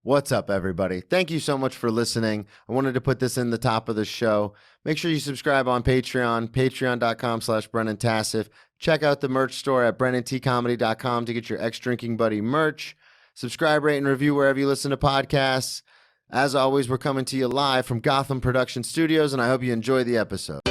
What's up, everybody? Thank you so much for listening. I wanted to put this in the top of the show. Make sure you subscribe on Patreon, patreon.com/Brennan Tassif. Check out the merch store at brennantcomedy.com to get your ex-drinking buddy merch. Subscribe, rate, and review wherever you listen to podcasts. As always, we're coming to you live from Gotham Production Studios, and I hope you enjoy the episode.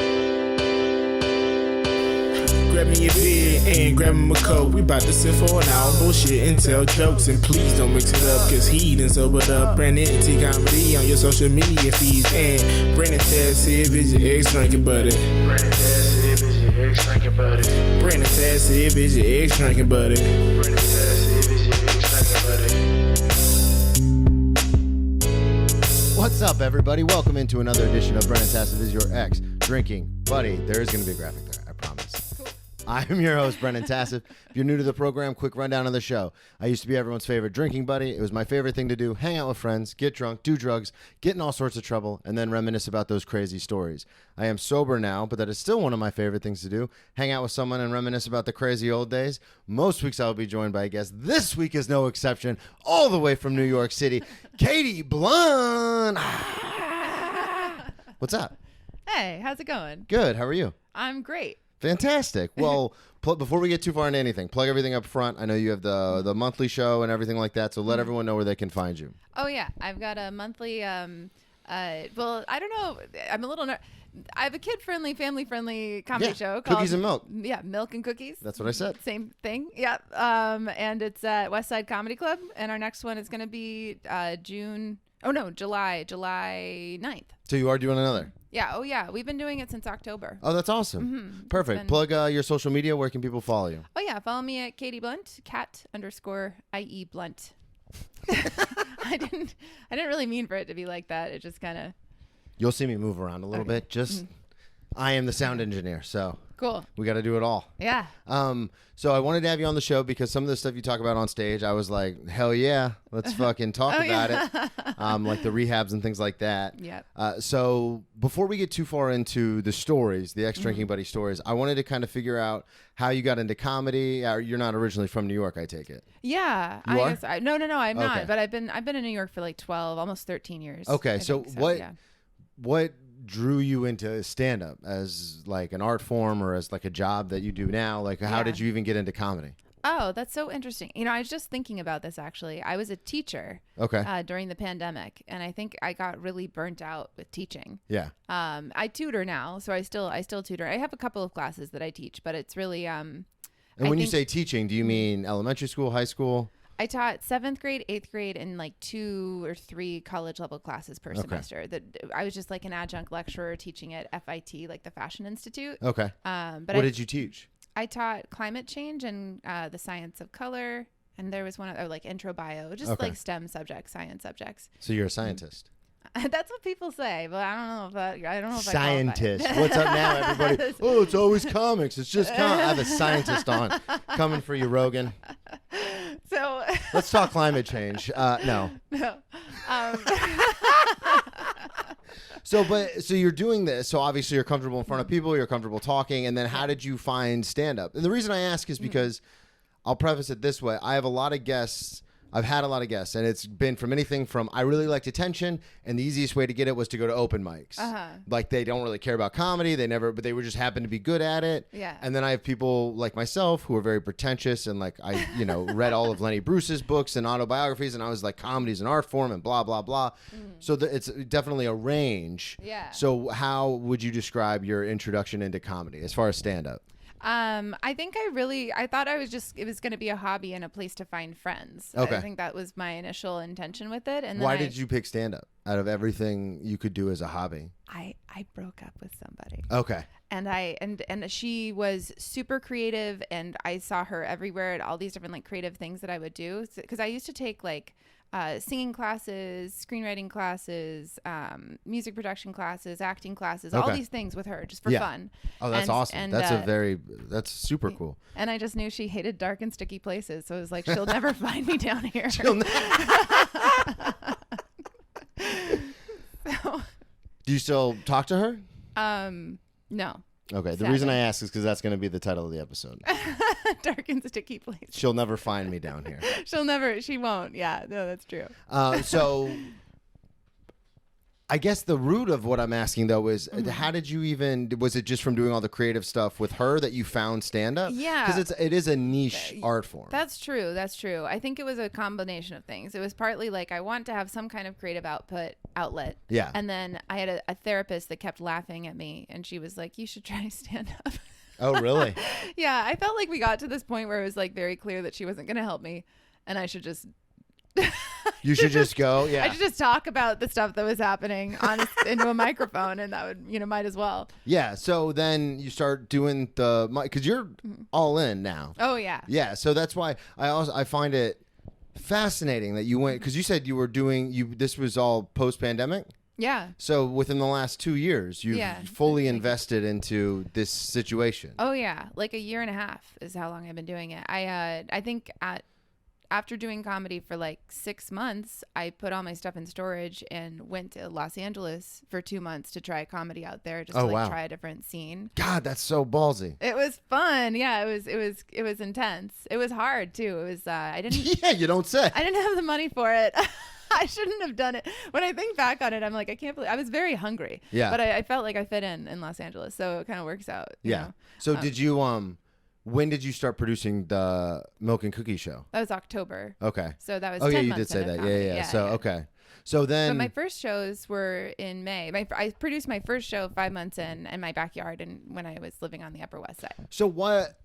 Grab me a beer and grab me a coke. We bout to sit for an hour, bullshit and tell jokes. And please don't mix it up, cause he done sobered up. Brennan T Comedy on your social media feeds. And Brennan Tassif is your ex-drinking buddy. Brennan Tassif is your ex-drinking buddy. Brennan Tassif is your ex-drinking buddy. Brennan Tassif is your ex-drinking buddy. What's up, everybody? Welcome into another edition of Brennan Tassif is your ex-drinking buddy. There is going to be a graphic there, I promise. I'm your host, Brennan Tassif. If you're new to the program, quick rundown of the show. I used to be everyone's favorite drinking buddy. It was my favorite thing to do, hang out with friends, get drunk, do drugs, get in all sorts of trouble, and then reminisce about those crazy stories. I am sober now, but that is still one of my favorite things to do, hang out with someone and reminisce about the crazy old days. Most weeks I will be joined by a guest. This week is no exception, all the way from New York City, Katie Blunt. What's up? Hey, how's it going? Good. How are you? I'm great. Fantastic. Well, before we get too far into anything, plug everything up front. I know you have the monthly show and everything like that, so let everyone know where they can find you. Oh, yeah. I've got a monthly, well, I don't know. I'm a little, I have a kid-friendly, family-friendly comedy show called Cookies and Milk. Yeah, Milk and Cookies. That's what I said. Same thing. Yeah. And it's at West Side Comedy Club, and our next one is going to be July 9th. So you are doing another? Yeah. Oh, yeah. We've been doing it since October. Oh, that's awesome. Mm-hmm. Perfect. Plug your social media. Where can people follow you? Oh, yeah. Follow me at Katie Blunt, cat_IE Blunt. I didn't really mean for it to be like that. It just kind of. You'll see me move around a little bit. I am the sound engineer, so cool. We got to do it all. Yeah. So I wanted to have you on the show because some of the stuff you talk about on stage, I was like, hell yeah, let's fucking talk about it. Like the rehabs and things like that. Yeah. So before we get too far into the stories, the ex-drinking buddy stories, I wanted to kind of figure out how you got into comedy. You're not originally from New York, I take it. Yeah. You are? Guess no, I'm Okay. not. But I've been in New York for like 12, almost 13 years. Okay. So yeah. what drew you into stand-up as like an art form or as like a job that you do now? Like how did you even get into comedy? Oh, that's so interesting. You know, I was just thinking about this actually. I was a teacher during the pandemic, and I think I got really burnt out with teaching. Yeah. I tutor now, so I still tutor. I have a couple of classes that I teach, but it's really And when you say teaching, do you mean elementary school, high school? I taught 7th grade, 8th grade, and like 2 or 3 college level classes per semester. That I was just like an adjunct lecturer teaching at FIT, like the Fashion Institute. Okay. But what did you teach? I taught climate change and the science of color, and there was one other like intro bio, just like STEM subjects, science subjects. So you're a scientist. That's what people say, but I don't know if I don't know if scientist. I What's up now, everybody? Oh, it's always comics. It's just I have a scientist on coming for you, Rogan. So let's talk climate change. No. So you're doing this. So obviously you're comfortable in front of people. You're comfortable talking. And then how did you find stand up? And the reason I ask is because I'll preface it this way. I have a lot of guests. I've had a lot of guests, and it's been from anything from I really liked attention, and the easiest way to get it was to go to open mics. Like they don't really care about comedy, but they would just happen to be good at it. Yeah. And then I have people like myself who are very pretentious, and like I, read all of Lenny Bruce's books and autobiographies, and I was like, comedy's an art form, and blah blah blah. So it's definitely a range. Yeah. So how would you describe your introduction into comedy as far as stand up? I think I thought it was going to be a hobby and a place to find friends. Okay. I think that was my initial intention with it. And then why did you pick stand up out of everything you could do as a hobby? I broke up with somebody. Okay. And she was super creative, and I saw her everywhere at all these different like creative things that I would do. Cause I used to take like, singing classes, screenwriting classes, music production classes, acting classes, all these things with her just for fun. Oh, that's awesome. And, that's super cool. And I just knew she hated dark and sticky places. So it was like, she'll never find me down here. Do you still talk to her? No. Okay. The Sadly. reason I ask is because that's going to be the title of the episode. Dark and sticky place. She'll never find me down here. She won't. Yeah, no, that's true. So I guess the root of what I'm asking, though, is how did you even, was it just from doing all the creative stuff with her that you found stand-up? Yeah. Because it is a niche art form. That's true. That's true. I think it was a combination of things. It was partly like I want to have some kind of creative outlet. Yeah. And then I had a therapist that kept laughing at me, and she was like, you should try stand-up. Oh, really? Yeah. I felt like we got to this point where it was like very clear that she wasn't going to help me, and I should just... You should just go. Yeah. I should just talk about the stuff that was happening into a microphone, and that would, might as well. Yeah. So then you start doing because you're all in now. Oh yeah. Yeah. So that's why I find it fascinating that you went, because you said you were doing this was all post-pandemic. Yeah. So within the last 2 years, you've fully invested into this situation. Oh yeah, like a year and a half is how long I've been doing it. I think after doing comedy for like 6 months, I put all my stuff in storage and went to Los Angeles for 2 months to try comedy out there, just to try a different scene. God, that's so ballsy. It was fun. Yeah, it was intense. It was hard too. It was I didn't Yeah, you don't say. I didn't have the money for it. I shouldn't have done it. When I think back on it, I'm like, I can't believe I was very hungry. Yeah. But I felt like I fit in Los Angeles, so it kind of works out. You know? So did you when did you start producing the Milk and Cookie show? That was October. Okay. So that was 10 yeah, you months did say into that. comedy. Yeah. So okay. So then, but my first shows were in May. I produced my first show 5 months in my backyard, and when I was living on the Upper West Side. So what?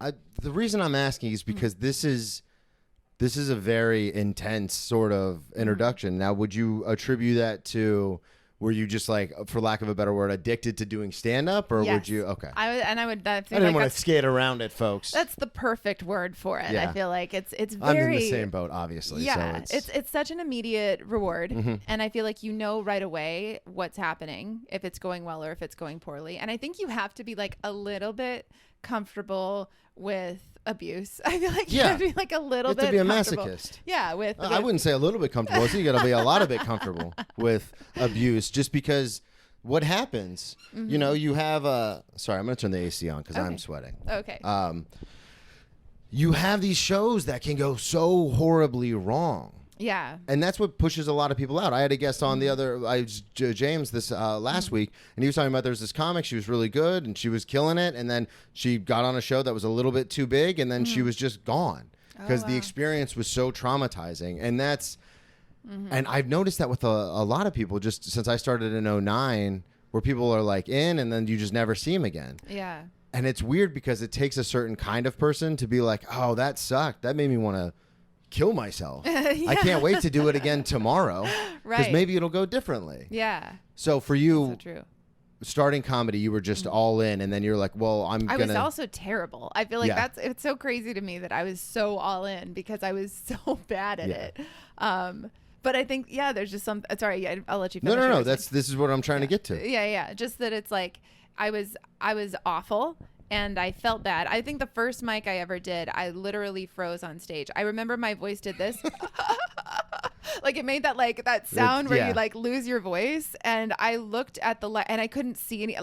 The reason I'm asking is because this is a very intense sort of introduction. Now, would you attribute that to? Were you just like, for lack of a better word, addicted to doing stand-up, or would you? Okay. I didn't want to skate around it, folks. That's the perfect word for it. Yeah. I feel like it's very. I'm in the same boat, obviously. Yeah, so it's such an immediate reward, and I feel like right away what's happening, if it's going well or if it's going poorly. And I think you have to be like a little bit comfortable with abuse. I feel like you have to be like a little bit. You have to be a comfortable. masochist. Yeah, I wouldn't say a little bit comfortable. So you got to be a lot of bit comfortable with abuse, just because what happens, you have sorry, I'm going to turn the AC on because I'm sweating. Okay. You have these shows that can go so horribly wrong. Yeah. And that's what pushes a lot of people out. I had a guest on James this last week, and he was talking about there's this comic. She was really good, and she was killing it. And then she got on a show that was a little bit too big, and then she was just gone because the experience was so traumatizing. And that's and I've noticed that with a lot of people just since I started in 2009, where people are like in, and then you just never see them again. Yeah. And it's weird because it takes a certain kind of person to be like, oh, that sucked. That made me want to kill myself. I can't wait to do it again tomorrow because maybe it'll go differently. Yeah. So for you, so true. Starting comedy, you were just all in, and then you're like, well, I was also terrible. I feel like it's so crazy to me that I was so all in because I was so bad at it. But I think there's just some. Sorry, I'll let you finish. No. This is what I'm trying to get to. Yeah. Just that it's like I was awful. And I felt bad. I think the first mic I ever did, I literally froze on stage. I remember my voice did this. Like it made that sound where you like lose your voice. And I looked at the light and I couldn't see any,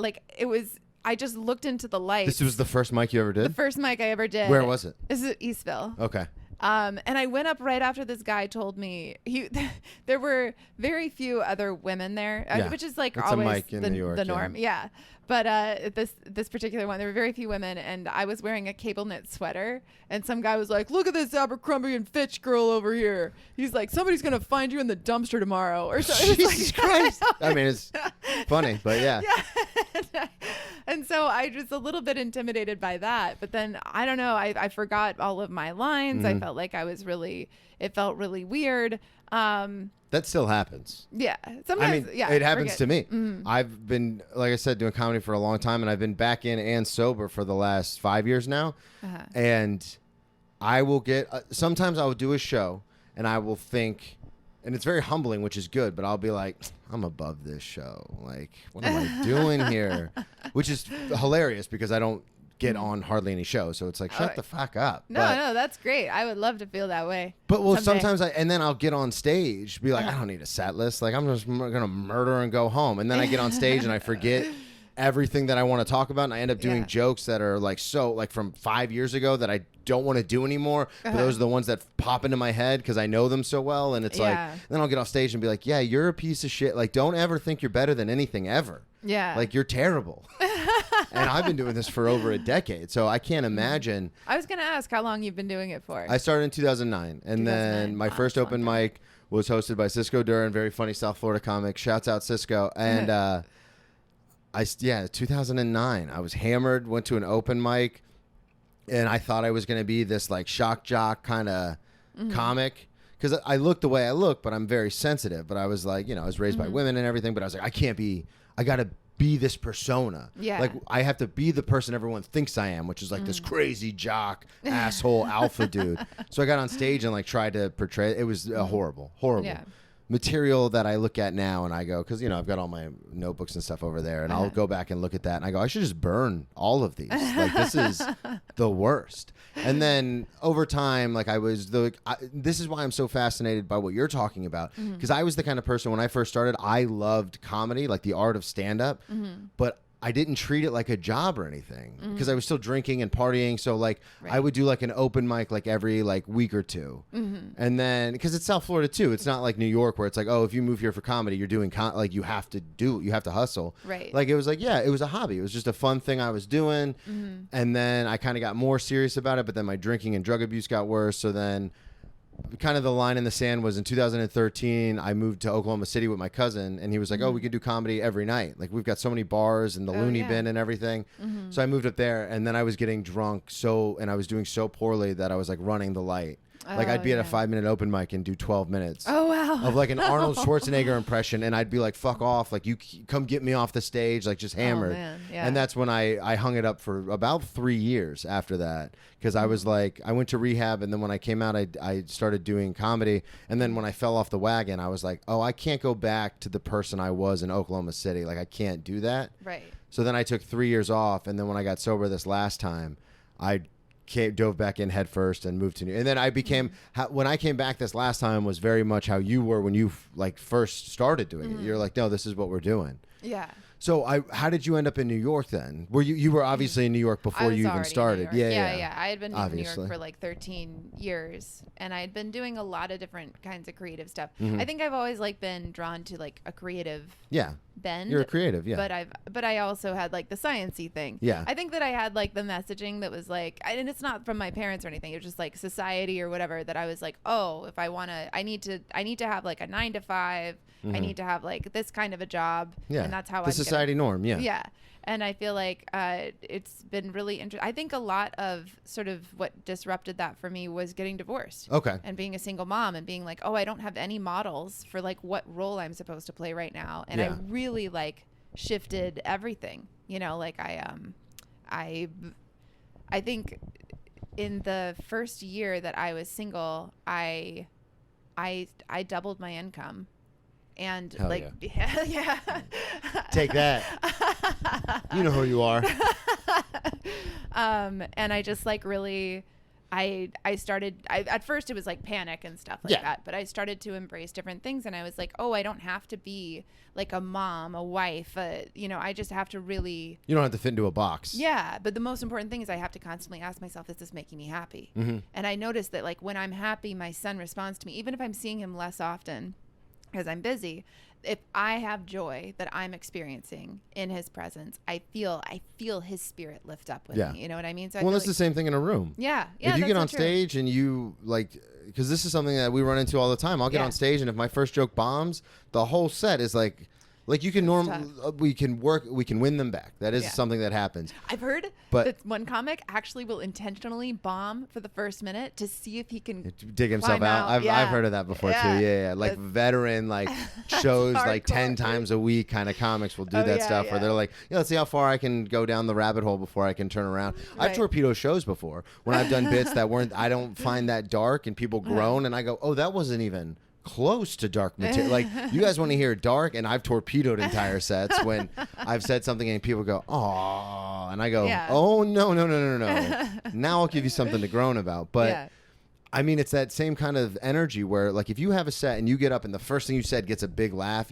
I just looked into the light. This was the first mic you ever did? The first mic I ever did. Where was it? This is Eastville. Okay. And I went up right after this guy told me there were very few other women there, which is like it's always a mic in New York, the norm. Yeah. But this particular one, there were very few women, and I was wearing a cable knit sweater, and some guy was like, "Look at this Abercrombie and Fitch girl over here." He's like, "Somebody's gonna find you in the dumpster tomorrow," or something. Jesus Christ! I mean, it's funny, but yeah. And so I was a little bit intimidated by that, but then I don't know. I forgot all of my lines. I felt like it felt really weird. That still happens. Yeah. Sometimes, it happens to me. I've been, like I said, doing comedy for a long time, and I've been back in and sober for the last 5 years now. And I will get, sometimes I will do a show, and I will think, and it's very humbling, which is good, but I'll be like, I'm above this show. Like, what am I doing here? Which is hilarious because I don't get on hardly any shows, so it's like shut the fuck up. No, that's great. I would love to feel that way. But sometimes and then I'll get on stage, be like, I don't need a set list. Like I'm just gonna murder and go home, and then I get on stage and I forget everything that I want to talk about, and I end up doing jokes that are like from 5 years ago that I don't want to do anymore. But those are the ones that pop into my head because I know them so well, and it's like, then I'll get off stage and be like, yeah, you're a piece of shit. Like, don't ever think you're better than anything ever. Yeah. Like, you're terrible. And I've been doing this for over a decade, so I can't imagine. I was gonna ask how long you've been doing it for. I started in 2009, and then my first open mic was hosted by Cisco Duran, very funny South Florida comic. Shouts out Cisco. And 2009, I was hammered, went to an open mic, and I thought I was going to be this like shock jock kind of comic, because I look the way I look, but I'm very sensitive. But I was like, I was raised by women and everything, but I was like, I got to be this persona. Yeah. Like, I have to be the person everyone thinks I am, which is like this crazy jock, asshole, alpha dude. So I got on stage and like tried to portray. It was horrible material that I look at now, and I go, because I've got all my notebooks and stuff over there, and I'll go back and look at that, and I go, I should just burn all of these. Like, this is the worst. And then over time, like, this is why I'm so fascinated by what you're talking about, because I was the kind of person, when I first started, I loved comedy, like the art of stand-up, but I didn't treat it like a job or anything, because I was still drinking and partying. So like I would do like an open mic like every like week or two. And then, because it's South Florida too, it's not like New York where it's like, oh, if you move here for comedy, you're doing like you have to hustle. Right. Like, it was like, it was a hobby. It was just a fun thing I was doing. And then I kind of got more serious about it, but then my drinking and drug abuse got worse. So then kind of the line in the sand was in 2013, I moved to Oklahoma City with my cousin, and he was like, oh, we can do comedy every night. Like, we've got so many bars and the loony bin and everything. So I moved up there, and then I was getting drunk and I was doing so poorly that I was like running the light. Like, I'd be at a 5-minute open mic and do 12 minutes of like an Arnold Schwarzenegger impression, and I'd be like, fuck off, like, you come get me off the stage, like, just hammered. And that's when I hung it up for about 3 years after that, because I was like, I went to rehab, and then when I came out, I started doing comedy, and then when I fell off the wagon, I was like, oh, I can't go back to the person I was in Oklahoma City. Like, I can't do that. Right. So then I took 3 years off, and then when I got sober this last time, I dove back in head first and moved to New York. And then I became, when I came back this last time, was very much how you were when you like first started doing it. You're like, no, this is what we're doing. Yeah. So how did you end up in New York then? Were you were obviously in New York before you even started? Yeah. I had been in New York for like 13 years, and I had been doing a lot of different kinds of creative stuff. I think I've always like been drawn to like a creative bend. You're a creative, But I also had like the sciencey thing. Yeah. I think that I had like the messaging that was like, and it's not from my parents or anything. It was just like society or whatever, that I was like, oh, if I want to, I need to have like a 9 to 5. I need to have like this kind of a job. Yeah. And that's how the society norm. Yeah. Yeah. And I feel like it's been really interesting. I think a lot of sort of what disrupted that for me was getting divorced. Okay. And being a single mom and being like, oh, I don't have any models for like what role I'm supposed to play right now. And I really like shifted everything. Like I think in the first year that I was single, I doubled my income. And hell like, yeah. Take that. You know who you are. And I just like really, I started, at first it was like panic and stuff like that, but I started to embrace different things, and I was like, oh, I don't have to be like a mom, a wife, I just have to really. You don't have to fit into a box. Yeah. But the most important thing is I have to constantly ask myself, is this making me happy? And I noticed that like when I'm happy, my son responds to me, even if I'm seeing him less often, because I'm busy. If I have joy that I'm experiencing in his presence, I feel his spirit lift up with me. You know what I mean? So that's the same thing in a room. Yeah. If you get on stage and you like, because this is something that we run into all the time. I'll get on stage, and if my first joke bombs, the whole set is like you can we can win them back. That is something that happens. I've heard that one comic actually will intentionally bomb for the first minute to see if he can dig himself out. I've heard of that before too. Yeah. Like veteran, like shows like 10 times a week kind of comics will do that stuff where they're like, let's see how far I can go down the rabbit hole before I can turn around. I've torpedoed shows before when I've done bits that I don't find that dark, and people groan, and I go, oh, that wasn't even close to dark material. Like, you guys want to hear dark, and I've torpedoed entire sets when I've said something and people go, oh, and I go, oh, no. Now I'll give you something to groan about. But I mean, it's that same kind of energy where, like, if you have a set and you get up and the first thing you said gets a big laugh,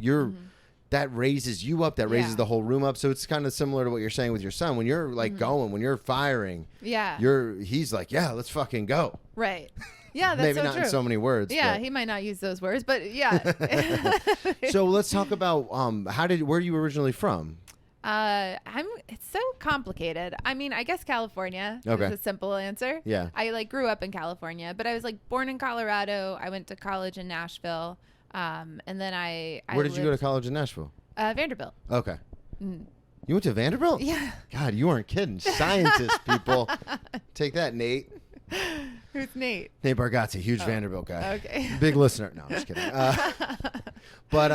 that raises you up, that raises Yeah. the whole room up. So it's kind of similar to what you're saying with your son. When you're like going, when you're firing, he's like, yeah, let's fucking go. Right. Yeah, that's Maybe so not true. in so many words. Yeah, but. he might not use those words, but yeah. So let's talk about where are you originally from? It's so complicated. I mean, I guess California Okay. is a simple answer. Yeah. I like grew up in California, but I was like born in Colorado. I went to college in Nashville. And then I Where did you go to college in Nashville? Vanderbilt. Okay. You went to Vanderbilt? Yeah. God, you weren't kidding. Scientists, people. Take that, Nate. Who's Nate? Nate Bargatze, huge Vanderbilt guy. Okay. Big listener. No, I'm just kidding. But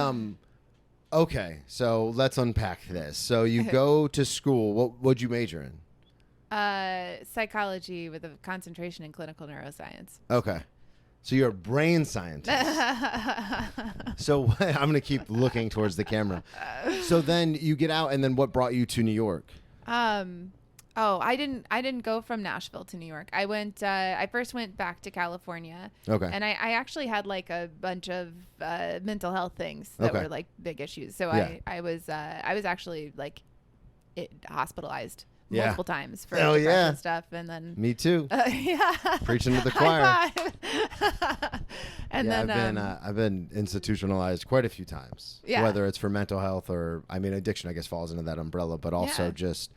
okay, so let's unpack this. So you go to school. What'd you major in? Psychology with a concentration in clinical neuroscience. Okay. So you're a brain scientist. So I'm going to keep looking towards the camera. So then you get out, and then what brought you to New York? I didn't go from Nashville to New York. I first went back to California. Okay. And I actually had like a bunch of mental health things that were like big issues. So Yeah. I was actually like hospitalized Yeah. multiple times for Hell depression yeah. stuff, and then Me too. yeah, Preaching to the choir. High five. And Yeah, then I've been institutionalized quite a few times. Yeah. Whether it's for mental health or, I mean, addiction, I guess falls into that umbrella, but also Yeah. just,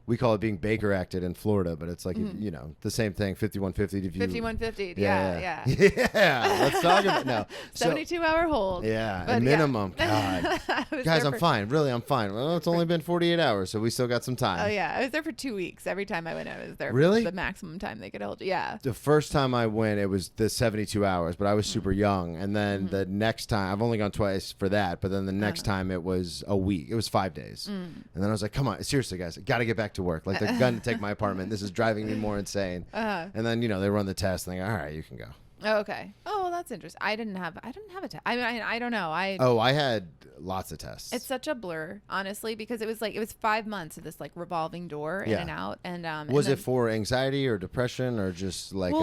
we call it being Baker acted in Florida, but it's like, you know, the same thing, 5150 to view. 5150. Yeah. Yeah. Yeah. Let's talk about no. 72-hour hold. Yeah, But a minimum. God. I was Guys, there I'm for- fine. Really, I'm fine. Well, it's only been 48 hours, so we still got some time. Oh yeah, I was there for 2 weeks. Every time I went, I was there. Really? For the maximum time they could hold you. Yeah. The first time I went, it was the 72 hours, but I was super young. And then the next time, I've only gone twice for that, but then the next time it was a week. It was 5 days. And then I was like, come on, seriously, guys, I got to get back to work. Like, they're going to take my apartment. This is driving me more insane. And then, you know, they run the test and they go, all right, you can go. Oh, okay. Oh, well, that's interesting. I didn't have a test. I mean, I don't know. I had lots of tests. It's such a blur, honestly, because it was 5 months of this like revolving door in Yeah. and out. And was and it for anxiety or depression or just like,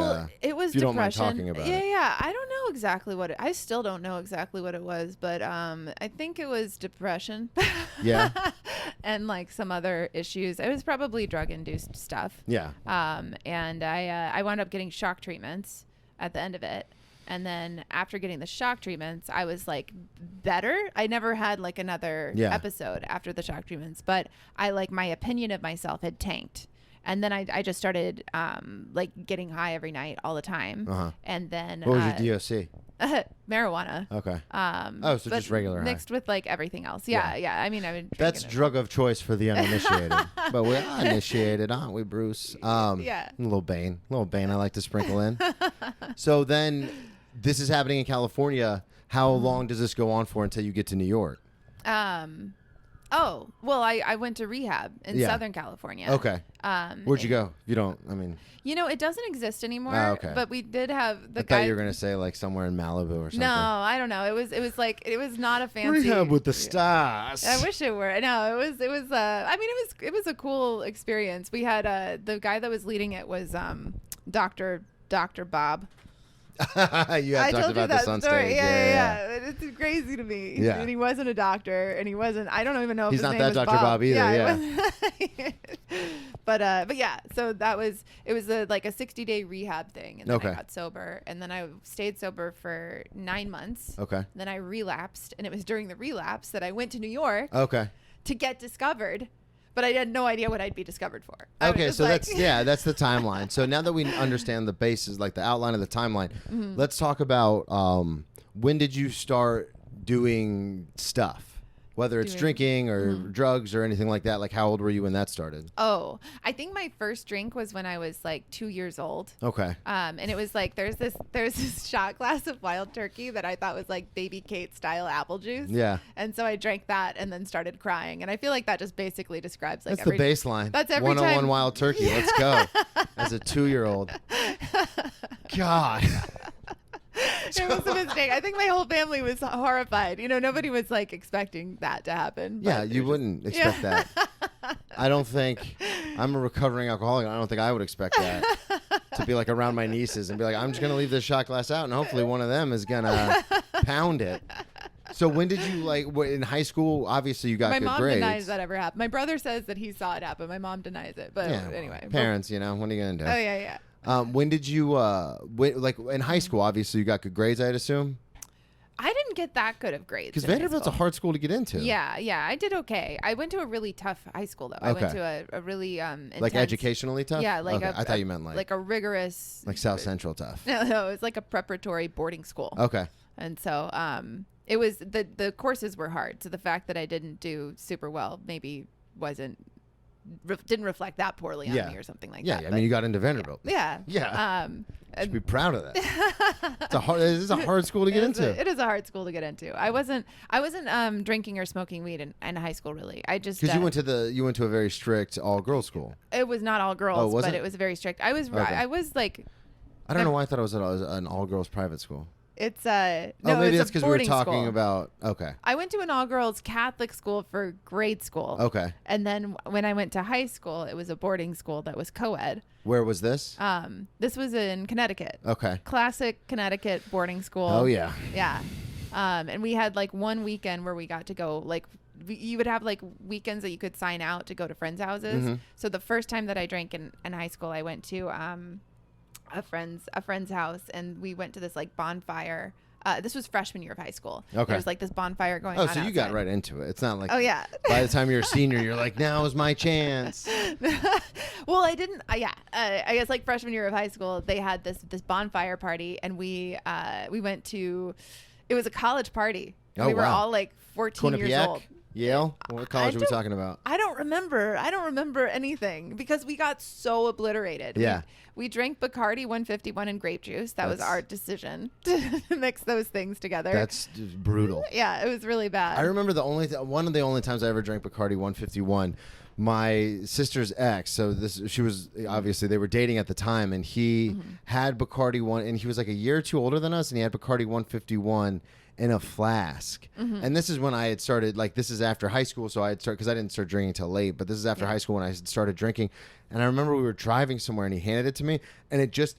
it was if you don't mind depression. talking about yeah, it? yeah. I don't know exactly what I still don't know exactly what it was, but I think it was depression. Yeah. And like some other issues. It was probably drug-induced stuff. Yeah. And I wound up getting shock treatments at the end of it. And then after getting the shock treatments, I was like better. I never had like another episode after the shock treatments, but my opinion of myself had tanked. And then I just started like getting high every night all the time. And then What was your DOC? marijuana. Okay. So but just regular high. mixed with like everything else. Yeah. I mean, I've been That's drinking it. drug of choice for the uninitiated. But we're initiated, aren't we, Bruce? Yeah. A little Bane I like to sprinkle in. So then this is happening in California. How long does this go on for until you get to New York? Oh, well, I went to rehab in Southern California. Okay. Where'd you go? You don't, You know, it doesn't exist anymore. Oh, okay. But we did have I thought you were going to say like somewhere in Malibu or something. No, I don't know. It was not a fancy Rehab with the stars. I wish it were. No, it was I mean, it was a cool experience. We had the guy that was leading it was Dr. Bob. You have talked about this on story. stage. Yeah. It's crazy to me. Yeah. And he wasn't a doctor, and he wasn't. I don't even know if He's his not name that was Dr. Bob either, Yeah. But yeah. So it was a 60-day rehab thing, and then I got sober, and then I stayed sober for 9 months. Okay. Then I relapsed, and it was during the relapse that I went to New York. Okay. To get discovered. But I had no idea what I'd be discovered for. Okay, so that's the timeline. So now that we understand the basis, like the outline of the timeline, let's talk about when did you start doing stuff? Whether it's drinking or drugs or anything like that. Like, how old were you when that started? Oh, I think my first drink was when I was like 2 years old. Okay. And it was like there's this shot glass of wild turkey that I thought was like Baby Kate style apple juice. Yeah. And so I drank that and then started crying. And I feel like that just basically describes like that's the baseline. That's every 101 time. wild turkey. Yeah. Let's go. As a 2-year-old. God. It was a mistake. I think my whole family was horrified. You know, nobody was like expecting that to happen. Yeah, you wouldn't expect that. I don't think I'm a recovering alcoholic. I don't think I would expect that to be like around my nieces and be like, I'm just going to leave this shot glass out and hopefully one of them is going to pound it. So when did you in high school? Obviously, you got My good mom grades. denies that ever happened. My brother says that he saw it happen. My mom denies it. But anyway, parents, what are you gonna do? Oh yeah. When did you in high school? Obviously, you got good grades, I'd assume. I didn't get that good of grades. Because Vanderbilt's a hard school to get into. Yeah, I did okay. I went to a really tough high school though. I went to a really intense, like educationally tough. Yeah, like I thought you meant like a rigorous, like South Central tough. No, it was like a preparatory boarding school. Okay. And so it was the courses were hard. So the fact that I didn't do super well maybe didn't reflect that poorly on me or something like that. Yeah, I mean, you got into Vanderbilt. Yeah. You should be proud of that. This is a hard school to get into. It is a hard school to get into. I wasn't drinking or smoking weed in high school really. I just because you went to a very strict all girls school. It was not all girls, was but it? it was very strict. I was like. I don't know why I thought it was an all girls private school. It's maybe it's that's because we were talking school. about. Okay. I went to an all-girls Catholic school for grade school. Okay. And then when I went to high school, it was a boarding school that was co-ed. Where was this? This was in Connecticut. Okay. Classic Connecticut boarding school. Oh yeah. Yeah. And we had like one weekend where we got to go you would have like weekends that you could sign out to go to friends' houses. Mm-hmm. So the first time that I drank in high school, I went to a friend's house, and we went to this like bonfire. This was freshman year of high school. Okay. There was like this bonfire going on. Oh, so you got right into it. It's not like. Oh yeah. By the time you're a senior, you're like, now is my chance. Well, I didn't. I guess like freshman year of high school, they had this bonfire party, and we went to. It was a college party. Oh, we were wow. all like 14 years old. Yale? What college are we talking about? I don't remember anything because we got so obliterated. Yeah. We drank Bacardi 151 and grape juice. That was our decision to mix those things together. That's just brutal. Yeah, it was really bad. I remember one of the only times I ever drank Bacardi 151. My sister's ex, she was obviously they were dating at the time, and he had Bacardi and he was like a year or two older than us, and he had Bacardi 151 in a flask. And this is when I had started, this is after high school, so I had started, because I didn't start drinking till late, but this is after high school when I started drinking. And I remember we were driving somewhere, and he handed it to me, and it just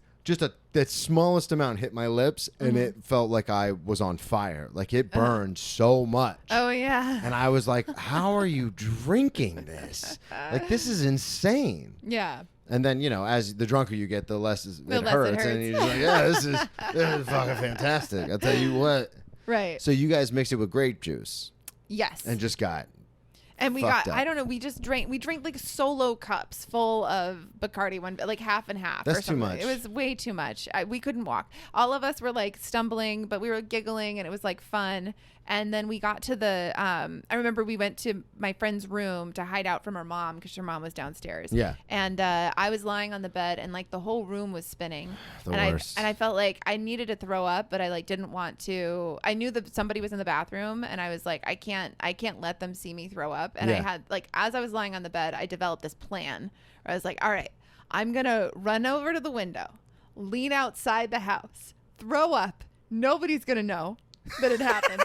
that smallest amount hit my lips, and it felt like I was on fire. Like it burned so much. Oh yeah. And I was like, how are you drinking this? Like, this is insane. Yeah. And then, as the drunker you get, the less it less hurts. it And you're just like, yeah, this is fucking fantastic. I'll tell you what. Right. So you guys mixed it with grape juice. Yes. And just got. And we fucked got, up. I don't know, we drank like solo cups full of Bacardi, like half and half. That's or something. too much. It was way too much. We couldn't walk. All of us were like stumbling, but we were giggling, and it was like fun. And then we got to I remember we went to my friend's room to hide out from her mom because her mom was downstairs. Yeah. And I was lying on the bed, and like the whole room was spinning. The and worst. I felt like I needed to throw up, but I like didn't want to. I knew that somebody was in the bathroom, and I was like, I can't let them see me throw up. And I had as I was lying on the bed, I developed this plan where I was like, all right, I'm gonna run over to the window, lean outside the house, throw up. Nobody's gonna know that it happened.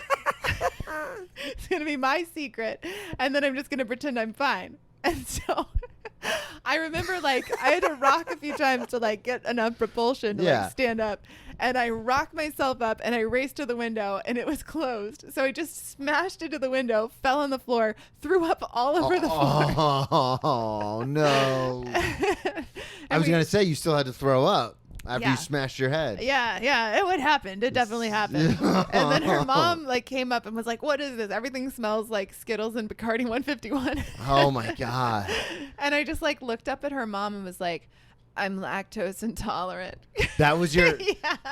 It's gonna be my secret, and then I'm just gonna pretend I'm fine. And so I remember I had to rock a few times to get enough propulsion to stand up, and I rocked myself up, and I raced to the window, and it was closed. So I just smashed into the window, fell on the floor, threw up all over the floor. Oh no. I was gonna say you still had to throw up after you smashed your head. Yeah, it would happen. It definitely happened. And then her mom came up and was like, "What is this? Everything smells like Skittles and Bacardi 151." Oh my god. And I just looked up at her mom and was like, "I'm lactose intolerant." That was your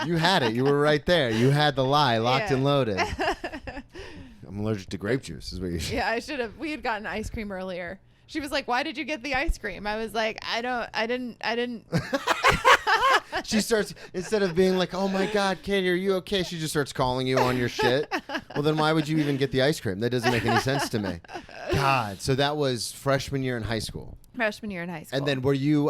you had it. You were right there. You had the lie locked and loaded. I'm allergic to grape juice is what you said. Yeah, I should have. We had gotten ice cream earlier. She was like, "Why did you get the ice cream?" I was like, I didn't. She starts, instead of being like, "Oh my God, Katie, are you okay?" She just starts calling you on your shit. Well, then why would you even get the ice cream? That doesn't make any sense to me. God. So that was freshman year in high school. Freshman year in high school. And then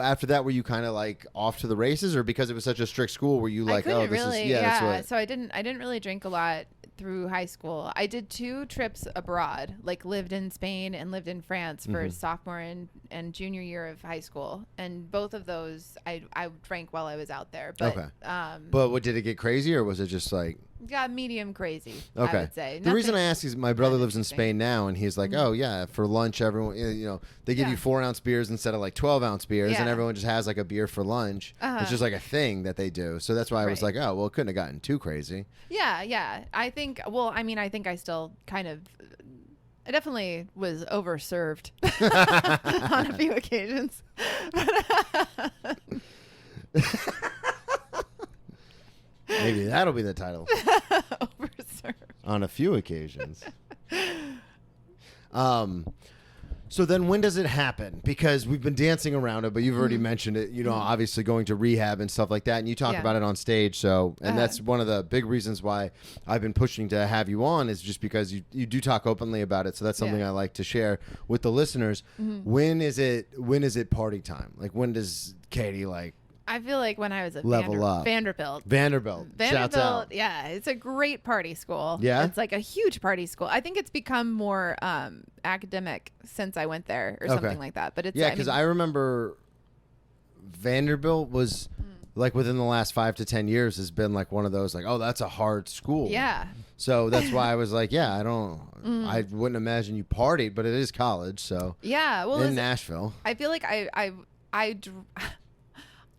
after that, were you kind of off to the races, or because it was such a strict school, were you like, I oh, this really, is, that's what. So I didn't really drink a lot through high school. I did 2 trips abroad, lived in Spain and lived in France for sophomore and junior year of high school. And both of those I drank while I was out there. But, okay. But what, did it get crazy, or was it just Yeah, medium crazy. Okay. I would say. The reason I ask is my brother lives in interesting. Spain now, and he's like, oh, yeah, for lunch, everyone, they give Yeah. you 4-ounce beers instead of like 12-ounce beers, and Yeah. everyone just has like a beer for lunch. It's just like a thing that they do. So that's why I was Right. like, oh, well, it couldn't have gotten too crazy. Yeah. I think I still kind of, I definitely was overserved on a few occasions. Maybe that'll be the title. Overserved. On a few occasions. So then when does it happen? Because we've been dancing around it, but you've already mentioned it, obviously going to rehab and stuff like that. And you talk Yeah. about it on stage. So, and that's one of the big reasons why I've been pushing to have you on, is just because you do talk openly about it. So that's something Yeah. I like to share with the listeners. When is it party time? Like, when does Katie I feel like when I was at Level up. Vanderbilt. Vanderbilt, shouts out. Yeah, it's a great party school. Yeah? It's like a huge party school. I think it's become more academic since I went there or something like that. But it's Yeah, because I remember Vanderbilt was like within the last 5 to 10 years has been like one of those like, oh, that's a hard school. Yeah. So that's why I was like, yeah, I wouldn't imagine you partied, but it is college. So Yeah. Well, in Nashville. I feel like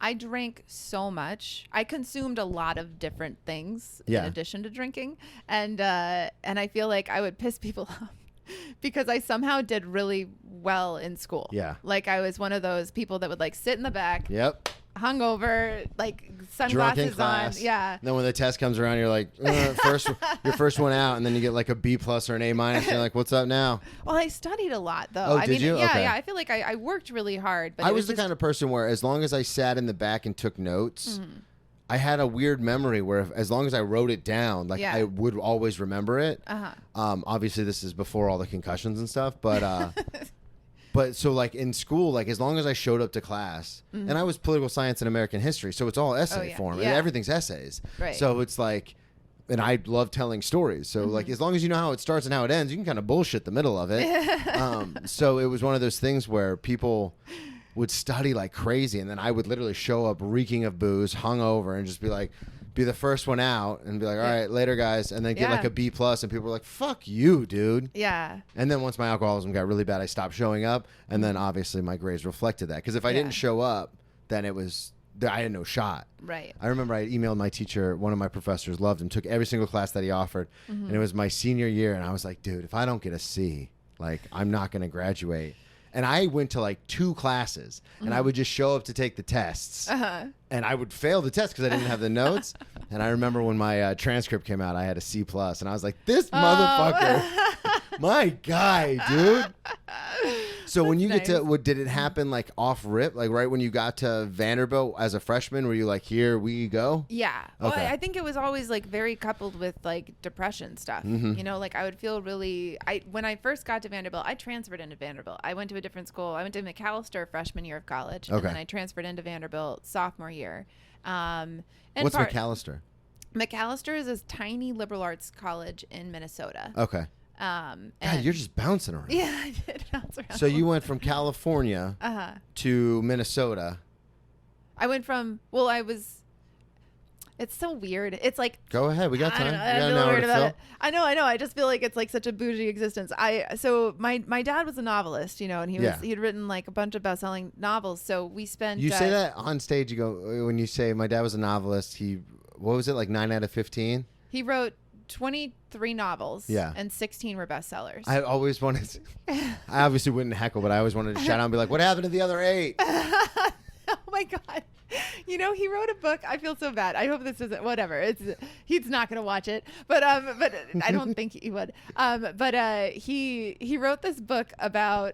I drank so much. I consumed a lot of different things in addition to drinking, and I feel like I would piss people off because I somehow did really well in school. Yeah. Like I was one of those people that would like sit in the back, Yep. hungover, like Drunk in sunglasses on. class. Yeah. Then when the test comes around, you're like, your first one out, and then you get like a B+ or an A-. And you're like, what's up now? Well, I studied a lot though. Oh, I did mean, you? Yeah, Okay. yeah. I feel like I worked really hard, but I it was the just, kind of person where as long as I sat in the back and took notes, I had a weird memory where as long as I wrote it down, like Yeah. I would always remember it. Uh-huh. Obviously, this is before all the concussions and stuff, but but so like in school, like as long as I showed up to class, and I was political science and American history, so it's all essay form, and Yeah. everything's essays. Right. So it's like, and I love telling stories. So like as long as you know how it starts and how it ends, you can kind of bullshit the middle of it. So it was one of those things where people would study like crazy, and then I would literally show up reeking of booze, hungover, and just be the first one out and be like, all right, later guys, and then get like a B+, and people were like, fuck you, dude. Yeah. And then once my alcoholism got really bad, I stopped showing up, and then obviously my grades reflected that, because if I didn't show up, then I had no shot. Right. I remember I emailed my teacher, one of my professors loved him, took every single class that he offered, and it was my senior year, and I was like, dude, if I don't get a C, like I'm not going to graduate. And I went to like 2 classes, and I would just show up to take the tests, and I would fail the test because I didn't have the notes. And I remember when my transcript came out, I had a C+, and I was like, this motherfucker, my guy, dude. So when you get to, did it happen like off rip, like right when you got to Vanderbilt as a freshman? Were you like, here we go? Yeah. Okay. Well, I think it was always like very coupled with like depression stuff. You know, like I would feel really, when I first got to Vanderbilt, I transferred into Vanderbilt. I went to a different school. I went to McAllister freshman year of college. Okay. And then I transferred into Vanderbilt sophomore year. And What's McAllister? McAllister is this tiny liberal arts college in Minnesota. Okay. And God, you're just bouncing around. yeah, I did bounce around. So you went from California to Minnesota. I went from, it's so weird. It's like, Go ahead. We got time. We I got an feel hour weird to about fill. it. I know. I just feel like it's like such a bougie existence. So my dad was a novelist, and he'd written like a bunch of best-selling novels. So we spent. You say that on stage. You go when you say my dad was a novelist. What was it, like 9 out of 15? He wrote 23 novels. Yeah. And 16 were bestsellers. I always wanted to, I obviously wouldn't heckle, but I always wanted to shout out and be like, what happened to the other 8? Oh my God. He wrote a book. I feel so bad. I hope this isn't whatever. He's not going to watch it, but I don't think he would. He wrote this book about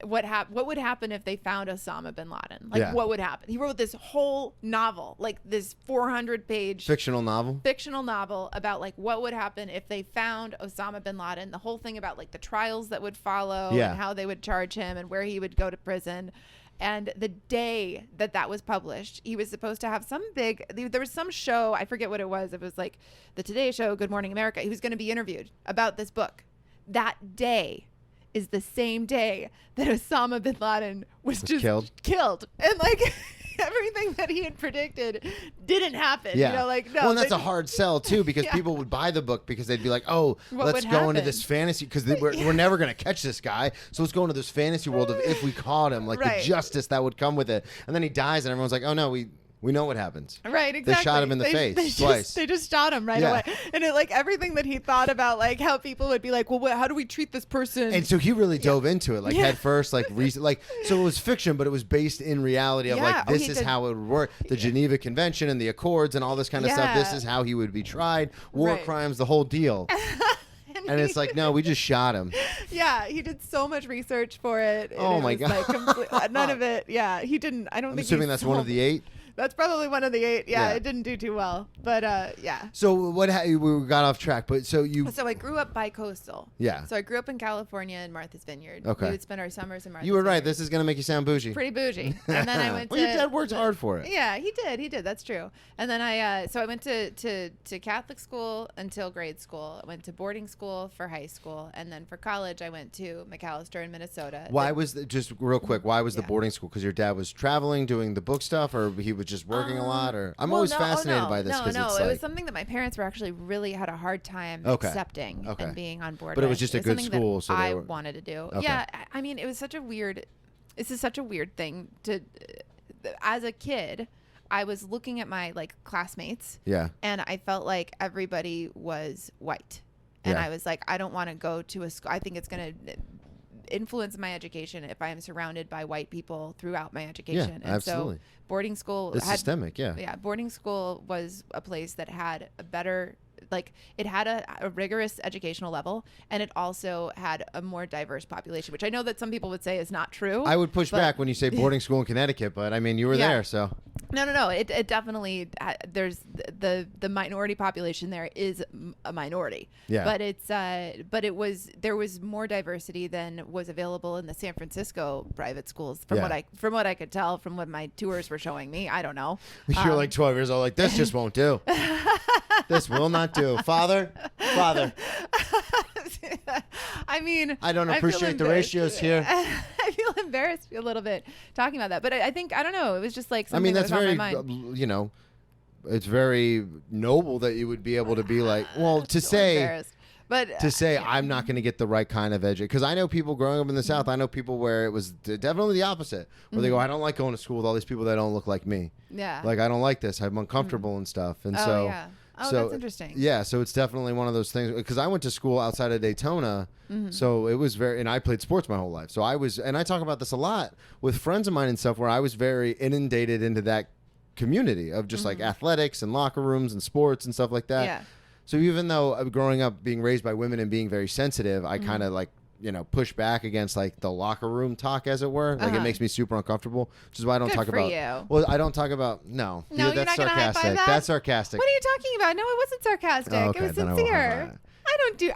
what would happen if they found Osama bin Laden. Like what would happen? He wrote this whole novel, like this 400-page Fictional novel about like what would happen if they found Osama bin Laden. The whole thing about like the trials that would follow and how they would charge him and where he would go to prison. And the day that was published, he was supposed to have there was some show, I forget what it was. It was like the Today Show, Good Morning America. He was going to be interviewed about this book. That day is the same day that Osama bin Laden was just killed. And like, everything that he had predicted didn't happen. Yeah. You know, like, no. Well, and that's a hard sell too, because Yeah. people would buy the book because they'd be like, "Oh, What let's would go into happen? this fantasy because we're never gonna catch this guy, so let's go into this fantasy world of if we caught him, like Right. the justice that would come with it." And then he dies, and everyone's like, "Oh no, we know what happens." Right, exactly. They shot him in the face twice. They just shot him right Yeah. away. And it, like, everything that he thought about, like, how people would be like, well, how do we treat this person? And so he really dove into it, like Yeah. head first, like so it was fiction, but it was based in reality of Yeah. like Oh, this he is did- how it would work. The Geneva Convention and the Accords and all this kind of stuff. This Yeah. is how he would be tried. War Right. crimes, the whole deal. And it's like, no, we just shot him. Yeah, he did so much research for it. and Oh it my was, like, none of it. Yeah, he didn't. I don't I'm think. assuming he that's one of sold- the 8. That's probably one of the 8. Yeah, Yeah. it didn't do too well. But yeah. So we got off track, but so you So I grew up bi-coastal. Yeah. So I grew up in California in Martha's Vineyard. Okay. We would spend our summers in Martha's you were right. Vineyard. This is gonna make you sound bougie. Pretty bougie. And then I went well, to. your dad worked hard for it. Yeah, he did. That's true. And then I went to Catholic school until grade school. I went to boarding school for high school, and then for college I went to McAllister in Minnesota. Why was just real quick? Why was the Yeah. boarding school? Because your dad was traveling, doing the book stuff, or he was just working a lot? Or I'm always fascinated by this No, because it's it like, was something that my parents were actually really had a hard time Okay. accepting Okay. and being on board. But it was with. just a good something that school, so they I were- wanted to do. Okay. Yeah, I mean, it was such a weird. This is such a weird thing to. As a kid, I was looking at my like classmates. yeah. And I felt like everybody was white. And Yeah. I was like, I don't want to go to a school. I think it's going to influence my education if I am surrounded by white people throughout my education. And absolutely. so boarding school It's had, systemic, yeah. yeah, boarding school was a place that had a better, like it had a rigorous educational level, and it also had a more diverse population, which I know that some people would say is not true. I would push but- back when you say boarding school in Connecticut, but I mean, you were Yeah. there, so. No. It definitely there's the minority population there is a minority. Yeah. But there was more diversity than was available in the San Francisco private schools from Yeah. what I could tell from what my tours were showing me. I don't know. You're like 12 years old, like, this just won't do. This will not do. Father. I mean, I don't feel appreciate the embarrassed. ratios here. I feel embarrassed a little bit talking about that, but I think I don't know. It was just like I something mean, that that's was very, on my mind. you know, it's very noble that you would be able to be like, well, to So say, embarrassed. But I'm not going to get the right kind of education. Because I know people growing up in the South, I know people where it was definitely the opposite. Where they go, I don't like going to school with all these people that don't look like me. yeah. Like, I don't like this. I'm uncomfortable and stuff. And Oh, so, yeah. Oh, so that's interesting. Yeah, so it's definitely one of those things. Because I went to school outside of Daytona, so it was very, and I played sports my whole life. So I was, and I talk about this a lot with friends of mine and stuff, where I was very inundated into that community of just like athletics and locker rooms and sports and stuff like that. Yeah. So even though growing up being raised by women and being very sensitive, I kind of like, you know, push back against like the locker room talk, as it were. Like it makes me super uncomfortable, which is why I don't Good talk for about. you. Well, I don't talk about. No, No, you're that's not gonna high-five sarcastic. that? That's sarcastic. What are you talking about? No, it wasn't sarcastic. Oh, okay, It was then I won't sincere. high-five.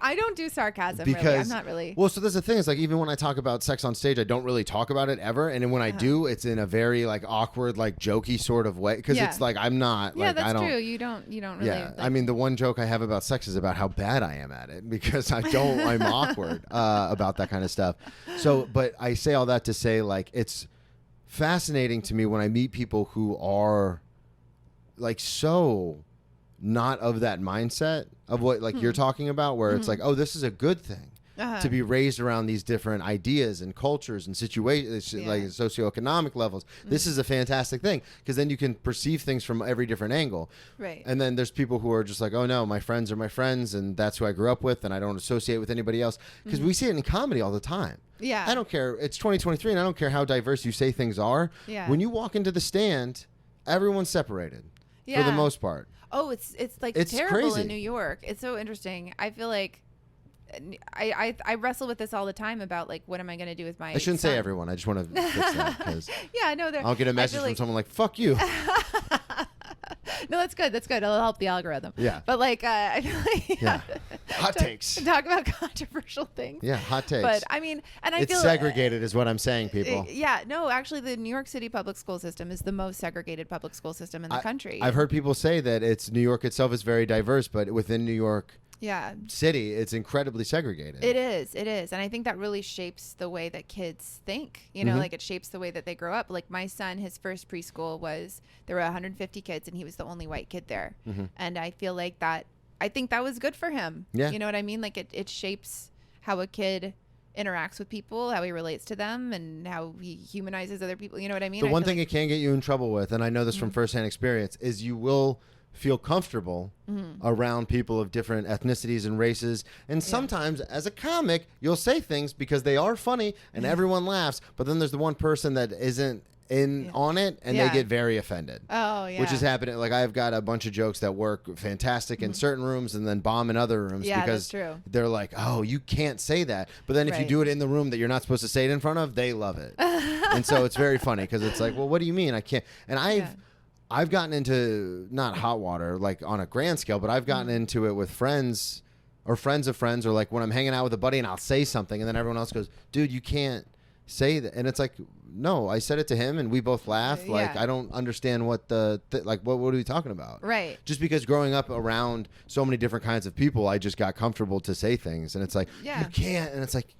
I don't do sarcasm. Really. Because I'm not really. Well, so that's the thing. Is like even when I talk about sex on stage, I don't really talk about it ever, and then when I do, it's in a very like awkward, like jokey sort of way because Yeah. it's like I'm not. Yeah, like, that's I don't, true. You don't really. Yeah, like- I mean the one joke I have about sex is about how bad I am at it because I'm awkward about that kind of stuff. So, but I say all that to say like it's fascinating to me when I meet people who are like so not of that mindset of what like you're talking about, where it's like, oh, this is a good thing. To be raised around these different ideas and cultures and situations, like socioeconomic levels. This is a fantastic thing because then you can perceive things from every different angle. Right. And then there's people who are just like, oh no, my friends are my friends and that's who I grew up with and I don't associate with anybody else. Because we see it in comedy all the time. Yeah. I don't care. It's 2023 and I don't care how diverse you say things are. Yeah. When you walk into the stand, everyone's separated for the Yeah. most part. Oh, it's like It's terrible crazy. in New York. It's so interesting. I feel like I wrestle with this all the time about like what am I going to do with my I shouldn't son? say everyone. I just want to fix that because Yeah, no, I'll get a message feel from like- someone like, fuck you. No, that's good. That's good. It'll help the algorithm. Yeah. But like I feel like Yeah. Hot takes. talk about controversial things. Yeah, hot takes. But I mean, and I it's feel segregated is what I'm saying, people. Yeah, no, actually, the New York City public school system is the most segregated public school system in the country. I've heard people say that it's New York itself is very diverse, but within New York, city, it's incredibly segregated. It is. And I think that really shapes the way that kids think, you know, like it shapes the way that they grow up. Like my son, his first preschool there were 150 kids and he was the only white kid there. And I feel like I think that was good for him. Yeah. You know what I mean? Like it shapes how a kid interacts with people, how he relates to them, and how he humanizes other people. You know what I mean? The one thing it can get you in trouble with, and I know this from firsthand experience, is you will feel comfortable around people of different ethnicities and races. And sometimes as a comic, you'll say things because they are funny and everyone laughs. But then there's the one person that isn't on it and they get very offended. Oh, yeah. Which is happening. Like I've got a bunch of jokes that work fantastic in certain rooms and then bomb in other rooms because that's true. They're like, oh, you can't say that. But then if you do it in the room that you're not supposed to say it in front of, they love it. And so it's very funny because it's like, well, what do you mean? I can't. And I've gotten into not hot water like on a grand scale, but I've gotten into it with friends or friends of friends, or like when I'm hanging out with a buddy and I'll say something and then everyone else goes, dude, you can't say that. And it's like, no, I said it to him and we both laughed. Like, I don't understand what what are we talking about? Right. Just because growing up around so many different kinds of people, I just got comfortable to say things. And it's like, you can't. And it's like,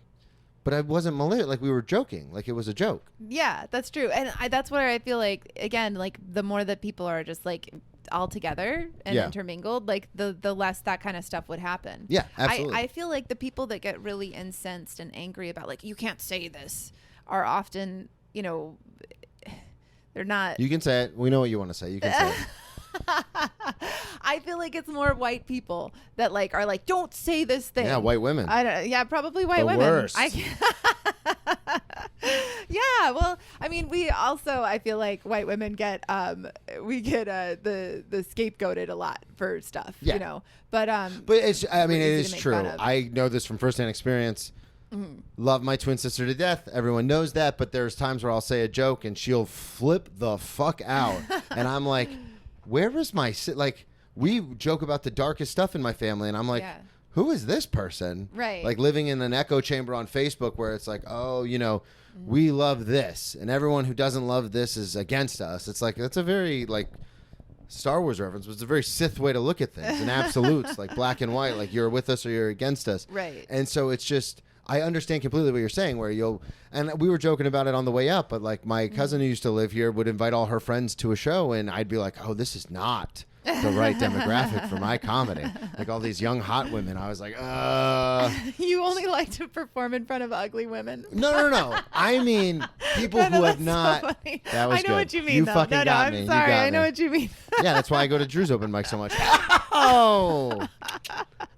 but I wasn't malicious. Like we were joking. Like it was a joke. Yeah, that's true. And that's where I feel like, again, like the more that people are just like all together and intermingled, like the less that kind of stuff would happen. Yeah, absolutely. I feel like the people that get really incensed and angry about like, you can't say this, are often, you know, they're not. You can say it. We know what you want to say. You can say it. I feel like it's more white people that like are like, don't say this thing. Yeah, white women. Probably white women. Worst. Yeah, well, I mean, we also, I feel like white women get the scapegoated a lot for stuff, you know. But it's, I mean, it is true. I know this from firsthand experience. Love my twin sister to death. Everyone knows that. But there's times where I'll say a joke and she'll flip the fuck out, and I'm like, where is my like? We joke about the darkest stuff in my family, and I'm like, who is this person? Right. Like living in an echo chamber on Facebook where it's like, oh, you know, we love this, and everyone who doesn't love this is against us. It's like, that's a very like Star Wars reference, but it's a very Sith way to look at things in absolutes, like black and white, like you're with us or you're against us. Right. And so it's just, I understand completely what you're saying, where and we were joking about it on the way up, but like my cousin who used to live here would invite all her friends to a show, and I'd be like, oh, this is not the right demographic for my comedy. Like all these young hot women. I was like, You only like to perform in front of ugly women. No. I mean, people who have not. So funny. That was I know good. what you mean. You though. fucking got me. I'm sorry. I know me. what you mean. Yeah, that's why I go to Drew's open mic so much. Oh,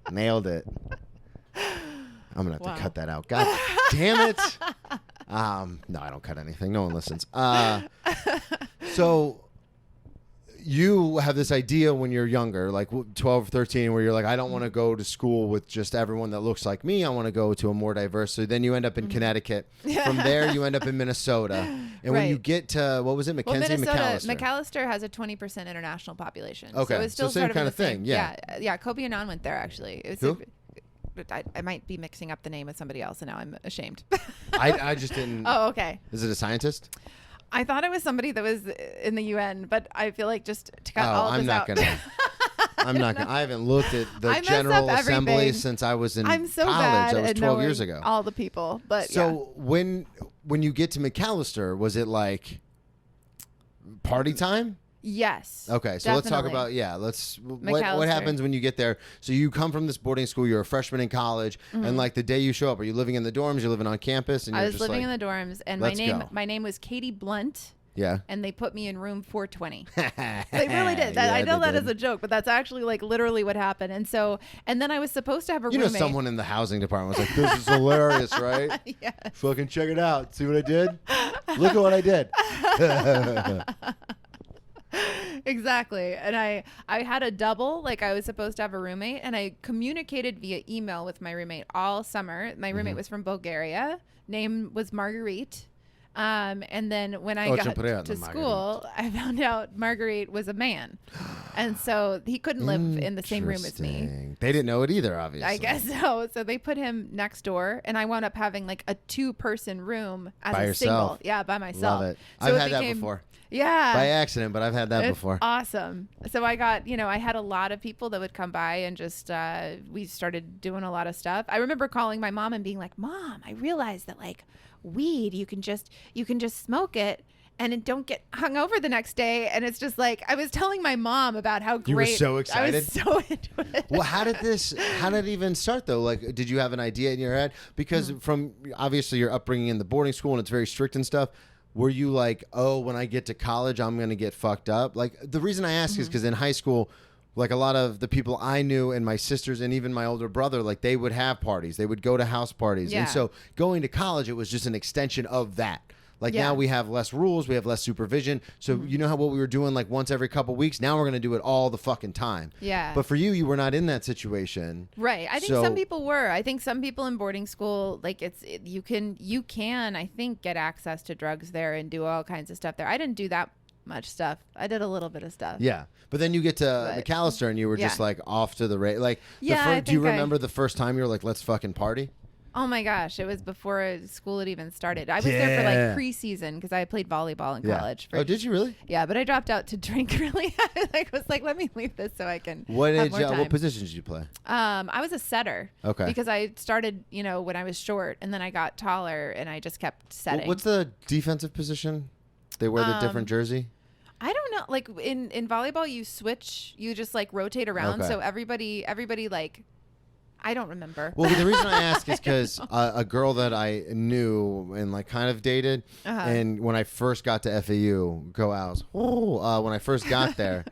nailed it. I'm gonna have to cut that out. God damn it. No, I don't cut anything. No one listens. So you have this idea when you're younger, like 12, 13, where you're like, I don't want to go to school with just everyone that looks like me. I want to go to a more diverse. So then you end up in Connecticut. From there, you end up in Minnesota. And when you get to, what was it, Mackenzie, McAllister? McAllister has a 20% international population. Okay, so it's still same sort of kind of thing. Yeah. Kobe Annan went there actually. It was Who? I might be mixing up the name with somebody else, and now I'm ashamed. I just didn't. Oh, okay. Is it a scientist? I thought it was somebody that was in the UN, but I feel like just to cut all I'm this not out. I'm not gonna. I haven't looked at the mess General up Assembly everything. since I was in I'm so college. bad That was at 12 knowing years ago. all the people, but So when you get to McAllister, was it like party time? Yes. Okay, so let's talk definitely. about what McAllister. happens when you get there. So you come from this boarding school, you're a freshman in college, and like the day you show up, are you living in the dorms, you're living on campus, and I you're was just living like, in the dorms, and let's go. my name was Katie Blunt. Yeah. And they put me in room 420. They really did. I know that did. as a joke, but that's actually like literally what happened. And then I was supposed to have a You know, roommate. someone in the housing department was like, this is hilarious, right? Yes. Fucking check it out. See what I did? Look at what I did. Exactly. And I had a double, like I was supposed to have a roommate, and I communicated via email with my roommate all summer. My roommate was from Bulgaria. Name was Marguerite. And then when I got to school, I found out Marguerite was a man. And so he couldn't live in the same room as me. They didn't know it either, obviously. I guess so. So they put him next door, and I wound up having like a 2-person room as By a yourself. single. Yeah, by myself. Love it. So I've it had that became- before. Yeah. By accident, but I've had that It's before. awesome. So I got, I had a lot of people that would come by and just, we started doing a lot of stuff. I remember calling my mom and being like, Mom, I realized that like weed, you can just smoke it and it don't get hung over the next day. And it's just like, I was telling my mom about how great. You were so excited. I was so into it. Well, how did it even start though? Like, did you have an idea in your head? Because from obviously your upbringing in the boarding school and it's very strict and stuff. Were you like, oh, when I get to college, I'm going to get fucked up? Like, the reason I ask is because in high school, like a lot of the people I knew and my sisters and even my older brother, like they would have parties. They would go to house parties. Yeah. And so going to college, it was just an extension of that. Like Yeah. now we have less rules, we have less supervision. So you know how what we were doing like once every couple weeks? Now we're going to do it all the fucking time. Yeah. But for you, you were not in that situation. Right. I think So- some people were. I think some people in boarding school, like you can, I think, get access to drugs there and do all kinds of stuff there. I didn't do that much stuff. I did a little bit of stuff. Yeah. But then you get to But- McAllister and you were just Yeah. like off to the like Yeah, I do you think remember the first time you were like, let's fucking party? Oh my gosh, it was before school had even started. I was there for Yeah. like preseason because I played volleyball in college. Oh, did you really? Yeah, but I dropped out to drink really. I was like, let me leave this so I can What have did more you, time. what positions did you play? I was a setter. Okay. Because I started, when I was short, and then I got taller, and I just kept setting. What's the defensive position? They wear the different jersey? I don't know. Like in volleyball, you switch. You just like rotate around. Okay. So everybody like. I don't remember. Well, the reason I ask is because a girl that I knew and like kind of dated, and when I first got to FAU, go Owls. When I first got there,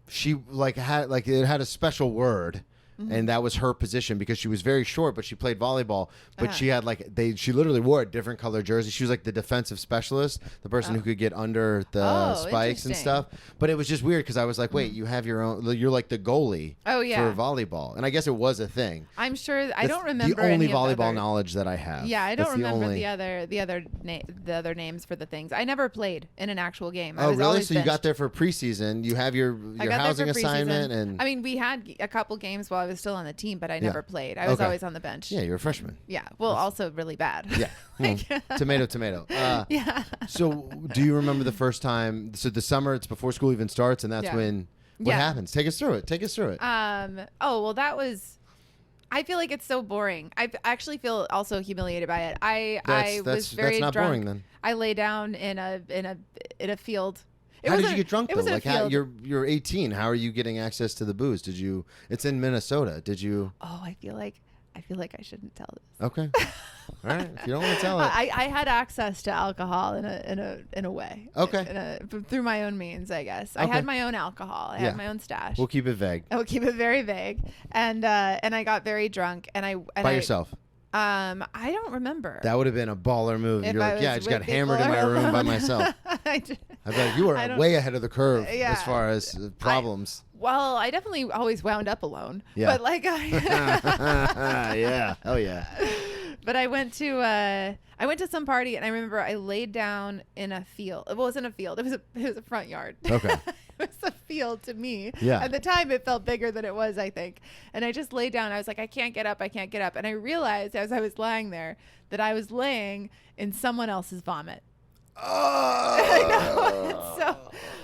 she like had like it had a special word. And that was her position because she was very short, but she played volleyball. But she had like she literally wore a different color jersey. She was like the defensive specialist, the person who could get under the spikes and interesting. stuff. But it was just weird because I was like, wait, you have your own. You're like the goalie. Oh, yeah. For volleyball, and I guess it was a thing. I'm sure. I That's don't remember the only any of volleyball other, knowledge that I have. Yeah, I don't That's remember only- the other names for the things. I never played in an actual game. I Oh, was really? always So you got benched. there for preseason. You have your I got housing there for assignment, preseason. and I mean, we had a couple games while I was still on the team, but I never played. I was Okay. always on the bench. yeah, you're a freshman. Yeah. Well, also really bad. Yeah. Tomato, tomato. Yeah. So, do you remember the first time? So, the summer, it's before school even starts, and that's Yeah. when what Yeah. happens? Take us through it. Take us through it. Oh, well, that was. I feel like it's so boring. I actually feel also humiliated by it. I was very that's not drunk. boring then. I lay down in a field. How did you get drunk It though? was in a Like, how, field. you're 18. How are you getting access to the booze? Did you? It's in Minnesota. Did you? Oh, I feel like I shouldn't tell this. Okay. All right. If you don't want to tell it. I had access to alcohol in a way. Okay. Through my own means, I guess. I Okay. had my own alcohol. I Yeah. had my own stash. We'll keep it vague. I will keep it very vague. And I got very drunk. And By yourself. I don't remember. That would have been a baller move. If You're I like, yeah, I was just got with hammered in people my or room by alone. myself. I just- I'd be like, you I are don't- way ahead of the curve Yeah. as far as problems. Well, I definitely always wound up alone. Yeah. But like Yeah. Oh yeah. But I went to some party and I remember I laid down in a field. It wasn't a field. It was a front yard. Okay. It was a field to me. Yeah. At the time it felt bigger than it was, I think. And I just laid down. I was like, I can't get up. And I realized as I was lying there that I was laying in someone else's vomit. Oh.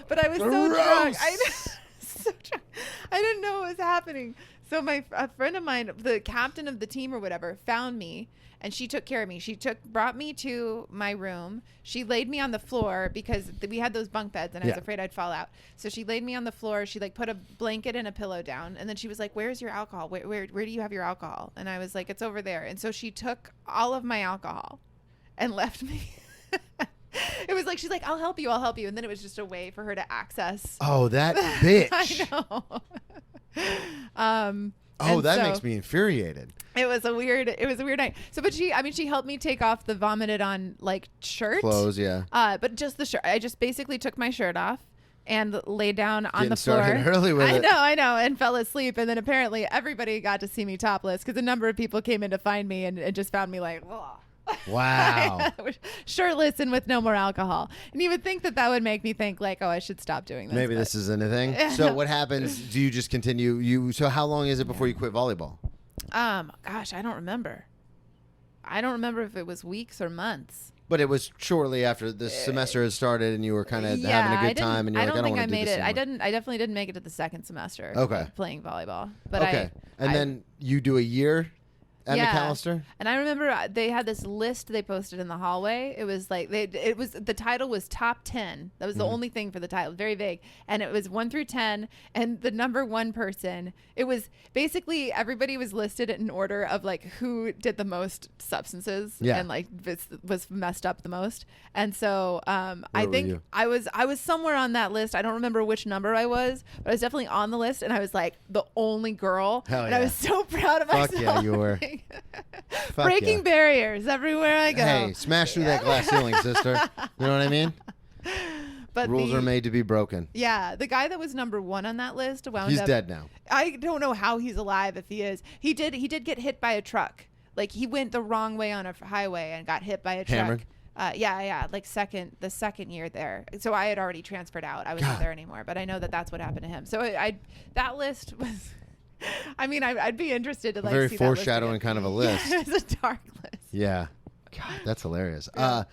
But I was so drunk. Gross. So drunk. I didn't know what was happening. So a friend of mine, the captain of the team or whatever, found me and she took care of me. She brought me to my room. She laid me on the floor because we had those bunk beds and I was Yeah. afraid I'd fall out. So she laid me on the floor. She like put a blanket and a pillow down and then she was like, "Where's your alcohol? Where do you have your alcohol?" And I was like, "It's over there." And so she took all of my alcohol and left me. It was like, she's like, I'll help you. And then it was just a way for her to access. Oh, that bitch. I know. Oh, and that so makes me infuriated. It was a weird night. So, but she helped me take off the vomited on like shirt. Clothes, yeah. But just the shirt. I just basically took my shirt off and lay down on Getting the floor. started early with it. I know, and fell asleep. And then apparently everybody got to see me topless because a number of people came in to find me and just found me like, ugh. Wow. Shirtless and with no more alcohol. And you would think that would make me think like, oh, I should stop doing this. Maybe but- this isn't a thing. So what happens? Do you just continue? So how long is it before you quit volleyball? Gosh, I don't remember. I don't remember if it was weeks or months. But it was shortly after the semester had started, and you were kind of having a good time, and you're I like, don't I don't think want to do made this it. anymore. I definitely didn't make it to the second semester. Okay. Of playing volleyball, but Okay. Then you do a year at McAllister? And I remember they had this list they posted in the hallway. It was like the title was top 10. That was the only thing for the title, very vague. And it was 1 through 10, and the number one person, it was basically everybody was listed in order of like who did the most substances and like was messed up the most. And so I think I was somewhere on that list. I don't remember which number I was, but I was definitely on the list, and I was like the only girl. Hell and I was so proud of myself. Fuck yeah, you were. Breaking barriers everywhere I go. Hey, smash through that glass ceiling, sister. You know what I mean? But rules are made to be broken. Yeah, the guy that was number one on that list wound He's up. dead now. I don't know how he's alive if he is. He did get hit by a truck. Like he went the wrong way on a highway and got hit by a truck. Hammered? Yeah, like the second year there. So I had already transferred out. I wasn't there anymore, but I know that that's what happened to him. So that list was. I mean, I'd be interested to like very see foreshadowing kind of a list. Yeah, it's a dark list. Yeah, God, that's hilarious. Yeah.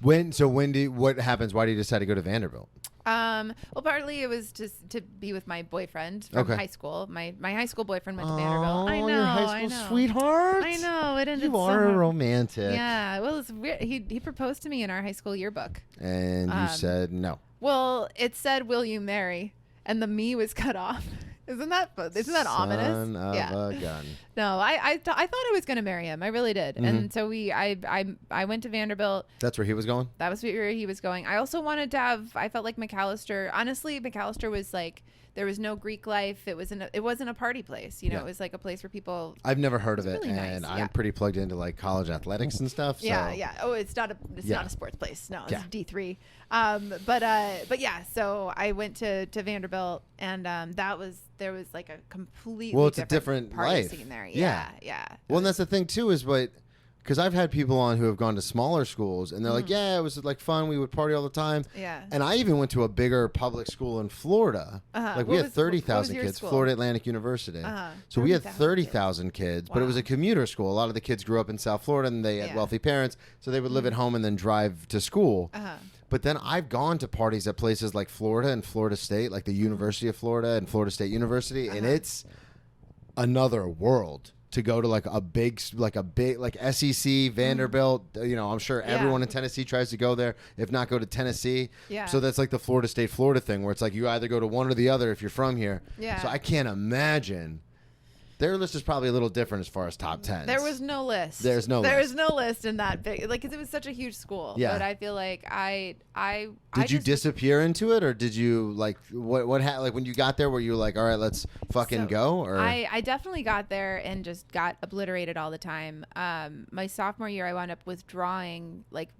What happens? Why do you decide to go to Vanderbilt? Well, partly it was just to be with my boyfriend from high school. My high school boyfriend went to Vanderbilt. I know, your high school sweetheart. I know. It ended You are so romantic. Yeah. Well, it's weird. He proposed to me in our high school yearbook. And you said no. Well, it said, "Will you marry?" And the me was cut off. Isn't that ominous? Son of a gun. No, I thought I was going to marry him. I really did. And so I went to Vanderbilt. That's where he was going? That was where he was going. I also wanted to have, I felt like McAllister, honestly, McAllister was like, there was no Greek life. It wasn't a party place. It was like a place where people. I've never heard of it, really and nice. I'm pretty plugged into like college athletics and stuff. So. Yeah. Oh, it's not a sports place. No, it's D3. But yeah. So I went to Vanderbilt, and there was like a completely it's a different party life. scene there. Yeah. Yeah. Well, and that's the thing too is because I've had people on who have gone to smaller schools, and they're like, yeah, it was like fun. We would party all the time. Yeah. And I even went to a bigger public school in Florida. Like we had 30,000 kids, school? Florida Atlantic University. So we had 30,000 kids, but it was a commuter school. A lot of the kids grew up in South Florida, and they had wealthy parents, so they would live at home and then drive to school. But then I've gone to parties at places like Florida and Florida State, like the University of Florida and Florida State University, and it's another world. To go to like a big like SEC, Vanderbilt, I'm sure everyone in Tennessee tries to go there. If not, go to Tennessee. Yeah. So that's like the Florida State, Florida thing, where it's like you either go to one or the other if you're from here. Yeah. So I can't imagine. Their list is probably a little different as far as top 10s. There was no list. There's no list. There was no list in that big, like, 'cause it was such a huge school. Yeah. But I feel like Did you disappear into it, or did you like like when you got there? Were you like, all right, let's fucking go? Or I definitely got there and just got obliterated all the time. My sophomore year, I wound up withdrawing like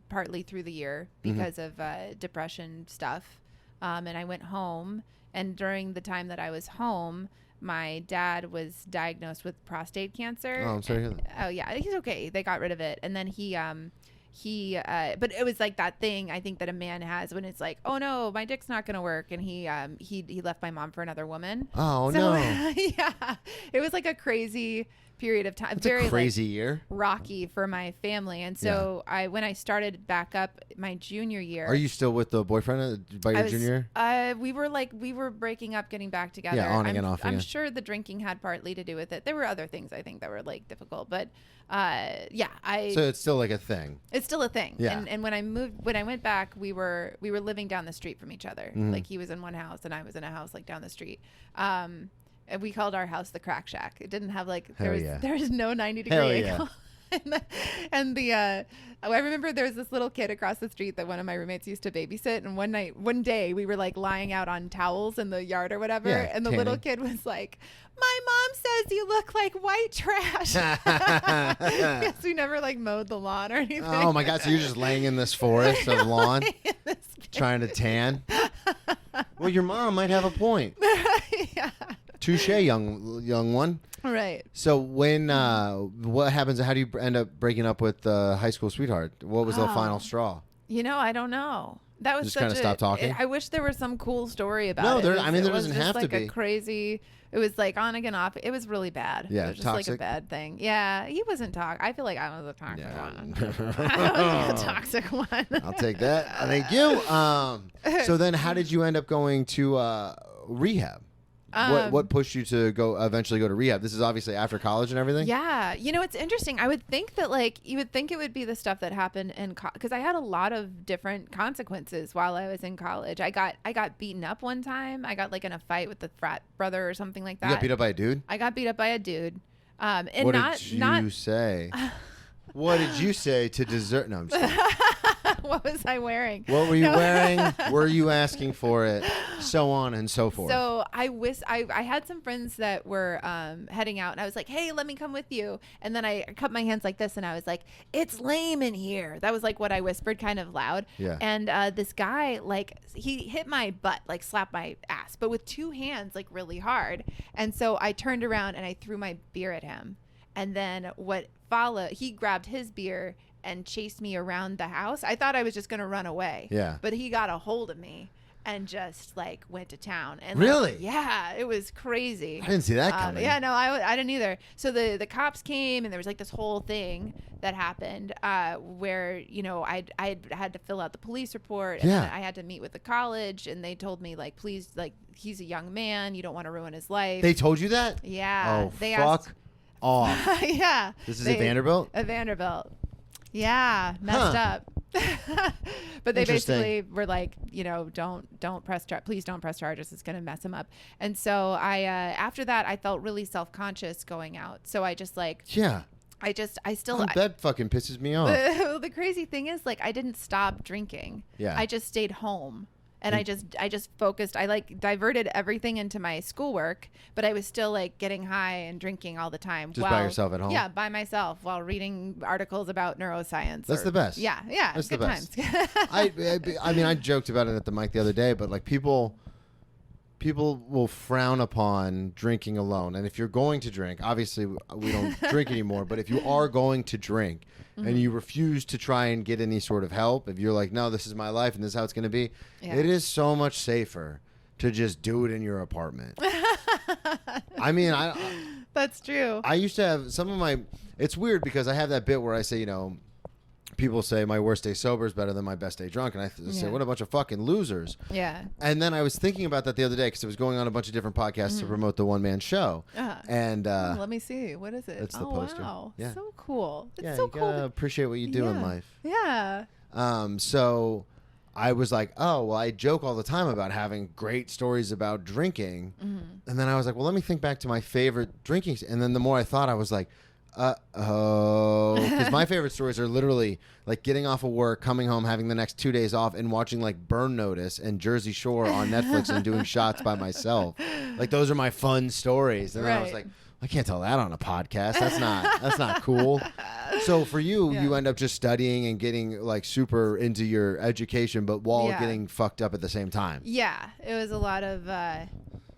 partly through the year because of depression stuff, and I went home. And during the time that I was home, my dad was diagnosed with prostate cancer. Oh, I'm sorry to hear that. Oh yeah, he's okay. They got rid of it, and then but it was like that thing I think that a man has when it's like, oh no, my dick's not gonna work, and he left my mom for another woman. Oh so, no. Yeah, it was like a crazy period of time. It's very a crazy like, year. rocky for my family, and so when I started back up my junior year. Are you still with the boyfriend by your junior year? We were breaking up, getting back together. Yeah, on and off. I'm sure the drinking had partly to do with it. There were other things I think that were like difficult, but so it's still like a thing. It's still a thing. Yeah. And when I went back, we were living down the street from each other. Like he was in one house and I was in a house like down the street. And we called our house the Crack Shack. It didn't have like there was no 90-degree angle. I remember there was this little kid across the street that one of my roommates used to babysit, and one day we were like lying out on towels in the yard or whatever, and the little kid was like, "My mom says you look like white trash." Yes, we never like mowed the lawn or anything. Oh my God! So you're just laying in this forest of lawn, trying to tan. Well, your mom might have a point. Yeah. Touche, young one. Right. So when what happens? How do you end up breaking up with high school sweetheart? What was the final straw? I don't know. That was just such kind of stop talking. I wish there was some cool story about No, it. there. It was, I mean, there it was doesn't just have like to be. a crazy. It was like on again off. It was really bad. Yeah, it was just toxic. like a bad thing. Yeah, he wasn't toxic. I feel like I was a toxic one. Yeah. I was a toxic one. I'll take that. Thank you. So then, how did you end up going to rehab? What pushed you to eventually go to rehab? This is obviously after college and everything. Yeah, it's interesting. I would think that you would think it would be the stuff that happened in because I had a lot of different consequences while I was in college. I got beaten up one time. I got like in a fight with the frat brother or something like that. You got beat up by a dude? I got beat up by a dude. And what did you say? What did you say to deserve? No, I'm just kidding. What was I wearing? What were you wearing? Were you asking for it? So on and so forth. So I had some friends that were heading out, and I was like, hey, let me come with you. And then I cupped my hands like this, and I was like, it's lame in here. That was like what I whispered kind of loud. Yeah. And this guy, like, he hit my butt, like slapped my ass, but with two hands, like really hard. And so I turned around and I threw my beer at him. And then what followed, he grabbed his beer and chased me around the house. I thought I was just going to run away. Yeah. But he got a hold of me and just like went to town. And really? Yeah, it was crazy. I didn't see that coming. Yeah, no, I didn't either. So the cops came, and there was like this whole thing that happened where I had to fill out the police report, and then I had to meet with the college, and they told me like, please, like, he's a young man, you don't want to ruin his life. They told you that? Yeah. Oh, they fuck off. Yeah. This is at Vanderbilt? At Vanderbilt. Yeah, messed up. But they basically were like, don't press please don't press charges. It's going to mess him up. And so I after that I felt really self-conscious going out. So I just like I still that fucking pisses me off. The crazy thing is, like, I didn't stop drinking. Yeah. I just stayed home. And I just focused. I like diverted everything into my schoolwork, but I was still like getting high and drinking all the time. Just by yourself at home? Yeah, by myself while reading articles about neuroscience. That's the best. Yeah. That's good the best. times. I mean, I joked about it at the mic the other day, but like people will frown upon drinking alone. And if you're going to drink, obviously we don't drink anymore, but if you are going to drink and you refuse to try and get any sort of help, if you're like, no, this is my life and this is how it's going to be, it is so much safer to just do it in your apartment. I mean, that's true. I used to have some of my, it's weird because I have that bit where I say, people say my worst day sober is better than my best day drunk. And I say, what a bunch of fucking losers. Yeah. And then I was thinking about that the other day because it was going on a bunch of different podcasts to promote the one-man show. And let me see. What is it? It's the poster. Wow. Yeah. So cool. It's yeah, so you cool. gotta appreciate what you do in life. Yeah. So I was like, oh, well, I joke all the time about having great stories about drinking. And then I was like, well, let me think back to my favorite drinking. And then the more I thought, I was like, because my favorite stories are literally like getting off of work, coming home, having the next 2 days off, and watching like Burn Notice and Jersey Shore on Netflix and doing shots by myself. Like those are my fun stories. And then I was like, I can't tell that on a podcast. That's not cool. So for you, you end up just studying and getting like super into your education, but while getting fucked up at the same time. Yeah, it was a lot of.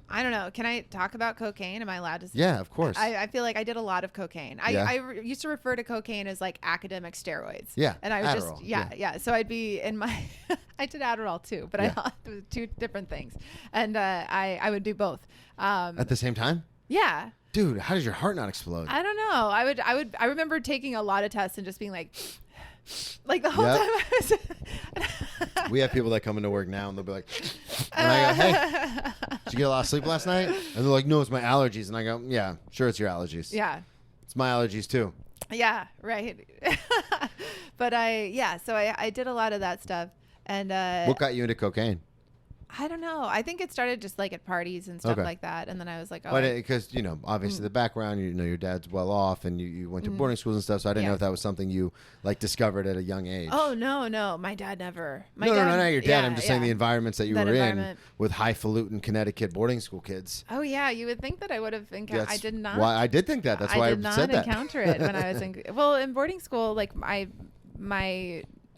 I don't know. Can I talk about cocaine? Am I allowed to? Yeah, of course. I feel like I did a lot of cocaine. I used to refer to cocaine as like academic steroids. Yeah. And I was Adderall. just, So I'd be in my, I did Adderall too, but I thought it was two different things. And I would do both. At the same time? Yeah. Dude, how does your heart not explode? I don't know. I remember taking a lot of tests and just being like the whole time I was. We have people that come into work now and they'll be like, and I go, hey, did you get a lot of sleep last night? And they're like, no, it's my allergies. And I go, yeah, sure, it's your allergies. Yeah. It's my allergies too. Yeah, right. But so I did a lot of that stuff. And what got you into cocaine? I don't know. I think it started just like at parties and stuff like that. And then I was like, because, obviously the background, your dad's well off and you went to boarding schools and stuff. So I didn't know if that was something you like discovered at a young age. Oh, no. My dad never. No, not your dad. I'm just saying the environments that you were in with highfalutin Connecticut boarding school kids. Oh, yeah. You would think that I would have encountered. I did not. Why I did think that. That's why I said that. I did not encounter it when I was in boarding school. Like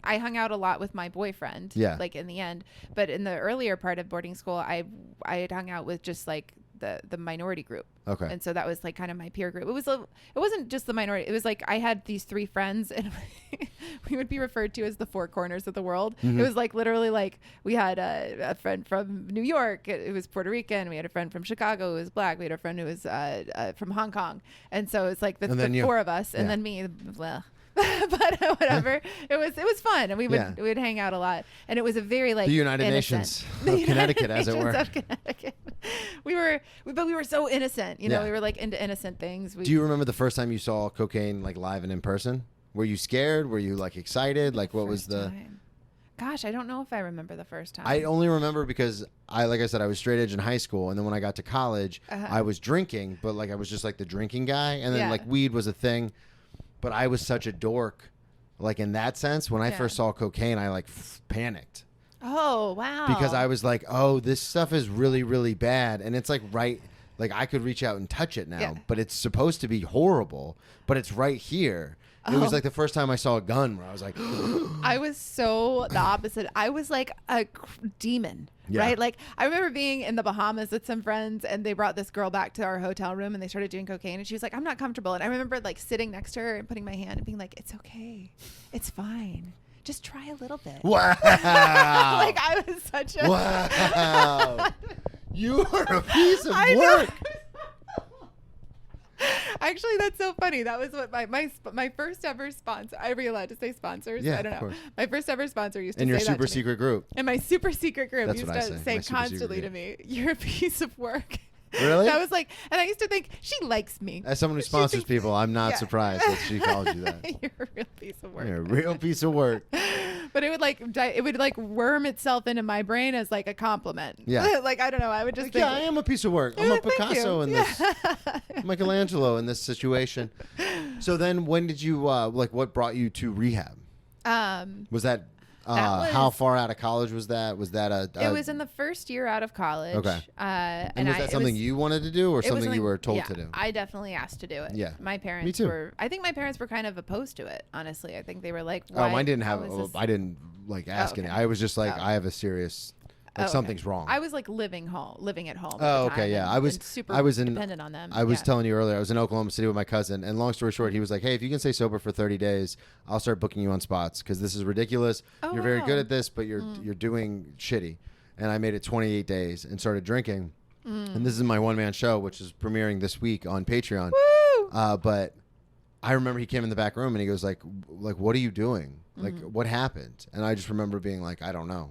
I hung out a lot with my boyfriend, like in the end. But in the earlier part of boarding school, I had hung out with just like the minority group. Okay. And so that was like kind of my peer group. It wasn't just the minority. It was like I had these 3 friends, and we would be referred to as the 4 corners of the world. It was like literally like we had a friend from New York. It was Puerto Rican. We had a friend from Chicago who was black. We had a friend who was from Hong Kong. And so it's like the 4 of us, and then me. Well, but whatever. It was fun, and we would hang out a lot, and it was a very like the United innocent. Nations of Connecticut, as it were. Of Connecticut. We were so innocent, you know. Yeah. We were like into innocent things. Do you remember the first time you saw cocaine like live and in person? Were you scared? Were you like excited? Like what was the? Time. Gosh, I don't know if I remember the first time. I only remember because like I said, I was straight edge in high school, and then when I got to college, I was drinking, but like I was just like the drinking guy, and then like weed was a thing. But I was such a dork, like in that sense. When I first saw cocaine, I like panicked. Oh, wow. Because I was like, oh, this stuff is really, really bad. And it's like like I could reach out and touch it now, but it's supposed to be horrible, but it's right here. It was like the first time I saw a gun where I was like, I was so the opposite. I was like a demon, right? Like I remember being in the Bahamas with some friends, and they brought this girl back to our hotel room, and they started doing cocaine, and she was like, I'm not comfortable. And I remember like sitting next to her and putting my hand and being like, it's okay. It's fine. Just try a little bit. Wow. Like I was such a... Wow. You were a piece of I work. know. Actually, that's so funny. That was what my first ever sponsor. Are we allowed to say sponsors? Yeah, I don't of know. course. My first ever sponsor used to In your say that super to me. secret group. In my super secret group, That's used what I to say. My say super secret constantly to group. me, "You're a piece of work." Really? That was like, and I used to think she likes me. As someone who She sponsors thinks- people, I'm not Yeah. surprised that she called you that. You're a real piece of work. You're a real piece of work. But it would like worm itself into my brain as like a compliment. Yeah. Like I don't know. I would just Like, think, yeah, I am a piece of work. I'm a Thank you. Picasso in this. Michelangelo in this situation. So then when did you, like what brought you to rehab? Was that, was- how far out of college was that? Was that it was in the first year out of college. Okay. And was that something you wanted to do or it was something you were told to do? I definitely asked to do it. Yeah. My parents Me too. were. I think my parents were kind of opposed to it. Honestly, I think they were like, Oh, Why, mine didn't how have, is this?" I didn't like ask any. okay. I was just like, Oh. I have a serious, like okay. something's wrong. I was like living at home. At Oh, the okay, time, yeah. and- I was- and super I was in- dependent on them. I was Yeah. telling you earlier, I was in Oklahoma City with my cousin, and long story short, he was like, hey, if you can stay sober for 30 days, I'll start booking you on spots because this is ridiculous. Oh, You're very wow. good at this, but you're doing shitty. And I made it 28 days and started drinking. And this is my one-man show, which is premiering this week on Patreon. Woo! But I remember he came in the back room and he goes like, what are you doing? Like, what happened? And I just remember being like, I don't know.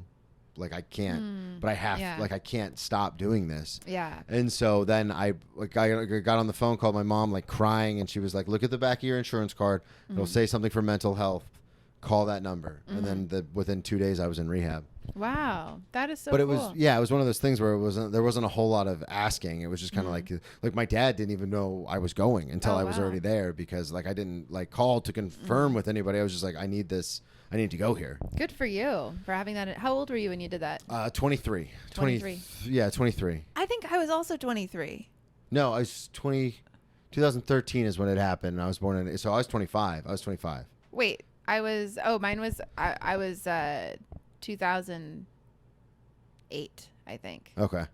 Like, I can't, but I have, Yeah. like, I can't stop doing this. Yeah. And so then I got on the phone, called my mom, like crying, and she was like, look at the back of your insurance card. It'll say something for mental health. Call that number. And then within 2 days, I was in rehab. Wow, that is so. But it cool. was, it was one of those things where there wasn't a whole lot of asking. It was just kind of like my dad didn't even know I was going until Oh, I was wow. already there because like I didn't like call to confirm with anybody. I was just like, I need this. I need to go here. Good for you for having that. How old were you when you did that? 23. 23. Yeah, 23. I think I was also 23. No, I was 2013 is when it happened. And I was born in, so I was 25. I was 25. Wait, mine was, I was 2008, I think. Okay.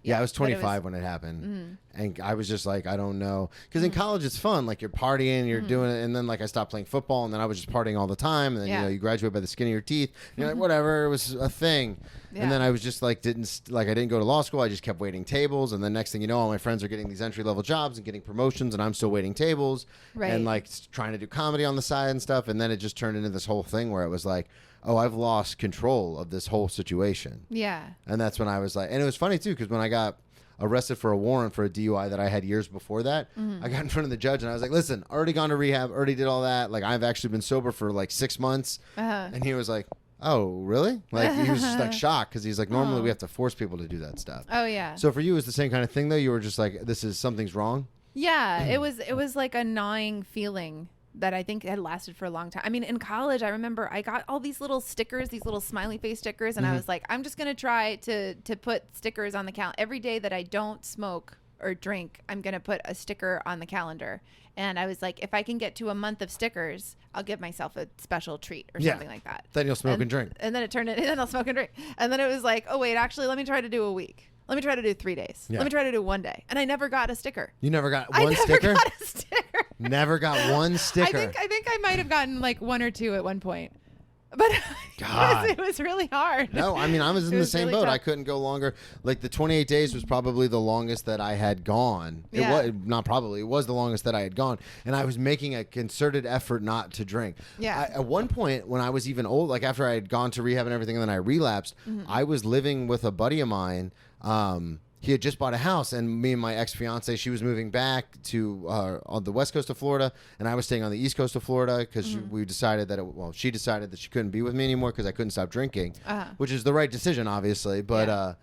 Yeah, I was but it 25 when it happened. And I was just like, I don't know. Because in college, it's fun. Like, you're partying, you're doing it. And then, like, I stopped playing football. And then I was just partying all the time. And then, Yeah. you graduate by the skin of your teeth. And you're like, whatever. It was a thing. Yeah. And then I was just like, I didn't go to law school. I just kept waiting tables. And then next thing you know, all my friends are getting these entry-level jobs and getting promotions. And I'm still waiting tables. Right. And, like, trying to do comedy on the side and stuff. And then it just turned into this whole thing where it was like, oh, I've lost control of this whole situation. Yeah. And that's when I was like, and it was funny too, because when I got arrested for a warrant for a DUI that I had years before that, I got in front of the judge and I was like, listen, already gone to rehab, already did all that. Like, I've actually been sober for like 6 months. And he was like, oh, really? Like, he was just like shocked because he's like, normally we have to force people to do that stuff. Oh, yeah. So for you, it was the same kind of thing though? You were just like, something's wrong? Yeah, it was like a gnawing feeling that I think had lasted for a long time. I mean, in college, I remember I got all these little stickers, these little smiley face stickers, and I was like, I'm just gonna try to put stickers on the calendar every day that I don't smoke or drink. I'm gonna put a sticker on the calendar, and I was like, if I can get to a month of stickers, I'll give myself a special treat or something like that. Then you'll smoke and drink. And then it turned it, and then I'll smoke and drink, and then it was like, oh wait, actually, let me try to do a week. Let me try to do 3 days. Yeah. Let me try to do 1 day. And I never got a sticker. You never got I one never sticker? got a sticker. Never got one sticker. I think I might have gotten like 1 or 2 at one point. But God. it was really hard. No, I mean, I was in It the was same really boat. tough. I couldn't go longer. Like the 28 days was probably the longest that I had gone. Yeah. It was not probably. It was the longest that I had gone, and I was making a concerted effort not to drink. Yeah. At one point, when I was even old, like after I had gone to rehab and everything, and then I relapsed, I was living with a buddy of mine. He had just bought a house, and me and my ex-fiance, she was moving back to on the west coast of Florida, and I was staying on the east coast of Florida because we decided that, she decided that she couldn't be with me anymore because I couldn't stop drinking, which is the right decision, obviously. But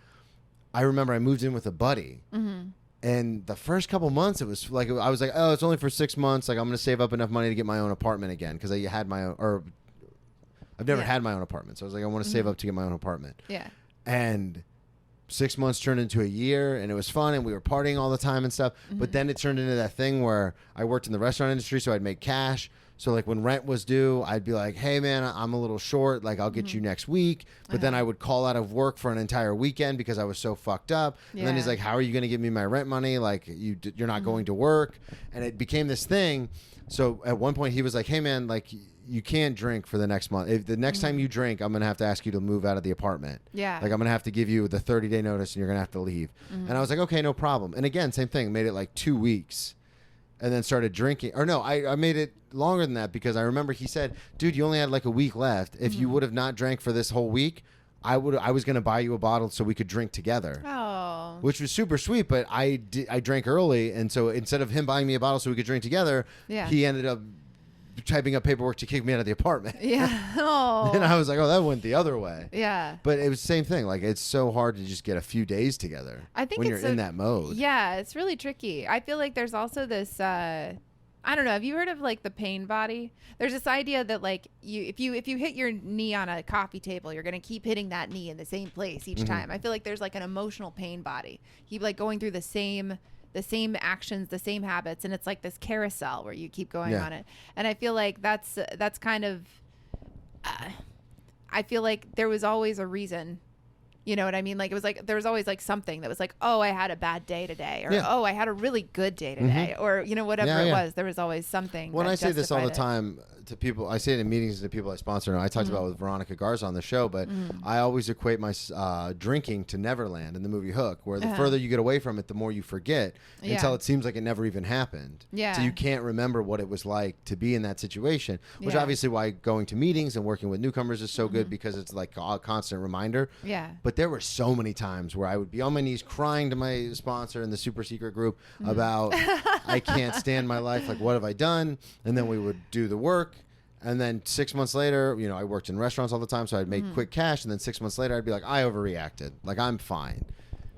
I remember I moved in with a buddy, and the first couple months, it was like, I was like, oh, it's only for 6 months. Like, I'm going to save up enough money to get my own apartment again because I had my own, or I've never had my own apartment. So I was like, I want to save up to get my own apartment. Yeah. And 6 months turned into a year, and it was fun, and we were partying all the time and stuff. But then it turned into that thing where I worked in the restaurant industry, so I'd make cash. So like when rent was due, I'd be like, hey man, I'm a little short, like I'll get you next week. But then I would call out of work for an entire weekend because I was so fucked up. And then he's like, how are you going to give me my rent money? Like you're not going to work. And it became this thing. So at one point he was like, hey man, like you can't drink for the next month. If the next time you drink, I'm going to have to ask you to move out of the apartment. Yeah. Like I'm going to have to give you the 30-day notice and you're going to have to leave. And I was like, okay, no problem. And again, same thing, made it like 2 weeks and then started drinking. Or no, I made it longer than that because I remember he said, dude, you only had like a week left. If you would have not drank for this whole week, I was going to buy you a bottle so we could drink together. Oh. Which was super sweet, but I drank early. And so instead of him buying me a bottle so we could drink together, he ended up typing up paperwork to kick me out of the apartment. Yeah. Oh. And I was like, oh, that went the other way. Yeah. But it was the same thing. Like, it's so hard to just get a few days together I think when it's you're in that mode. Yeah, it's really tricky. I feel like there's also this I don't know, have you heard of like the pain body? There's this idea that like if you hit your knee on a coffee table, you're going to keep hitting that knee in the same place each time. I feel like there's like an emotional pain body. Keep like going through the same actions, the same habits, and it's like this carousel where you keep going on it. And I feel like that's kind of I feel like there was always a reason. You know what I mean? Like it was like there was always like something that was like, oh, I had a bad day today, or oh, I had a really good day today, or you know whatever it was. There was always something. When I say this all the justified it. time to people, I say it in meetings to people I sponsor. And I talked about it with Veronica Garza on the show, but I always equate my drinking to Neverland in the movie Hook, where the further you get away from it, the more you forget until it seems like it never even happened. Yeah. So you can't remember what it was like to be in that situation, which obviously why going to meetings and working with newcomers is so good because it's like a constant reminder. Yeah. But there were so many times where I would be on my knees crying to my sponsor in the super secret group about I can't stand my life. Like, what have I done? And then we would do the work. And then 6 months later, you know, I worked in restaurants all the time, so I'd make quick cash. And then 6 months later, I'd be like, I overreacted. Like, I'm fine.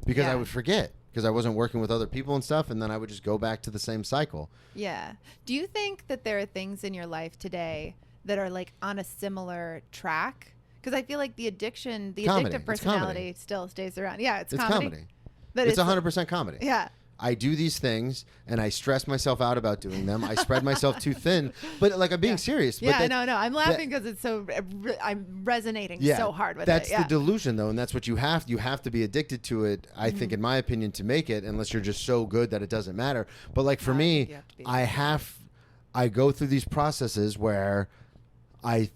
Because I would forget because I wasn't working with other people and stuff. And then I would just go back to the same cycle. Yeah. Do you think that there are things in your life today that are like on a similar track? Because I feel like the addiction, the Comedy. addictive personality still stays around. Yeah, it's comedy. But It's 100% comedy. Yeah. I do these things and I stress myself out about doing them. I spread myself too thin, but like I'm being serious. Yeah, but no, I'm laughing because it's so I'm resonating so hard with that's it. the delusion though, and that's what you have to be addicted to it. I think, in my opinion, to make it, unless you're just so good that it doesn't matter. But like for me, I go through these processes where I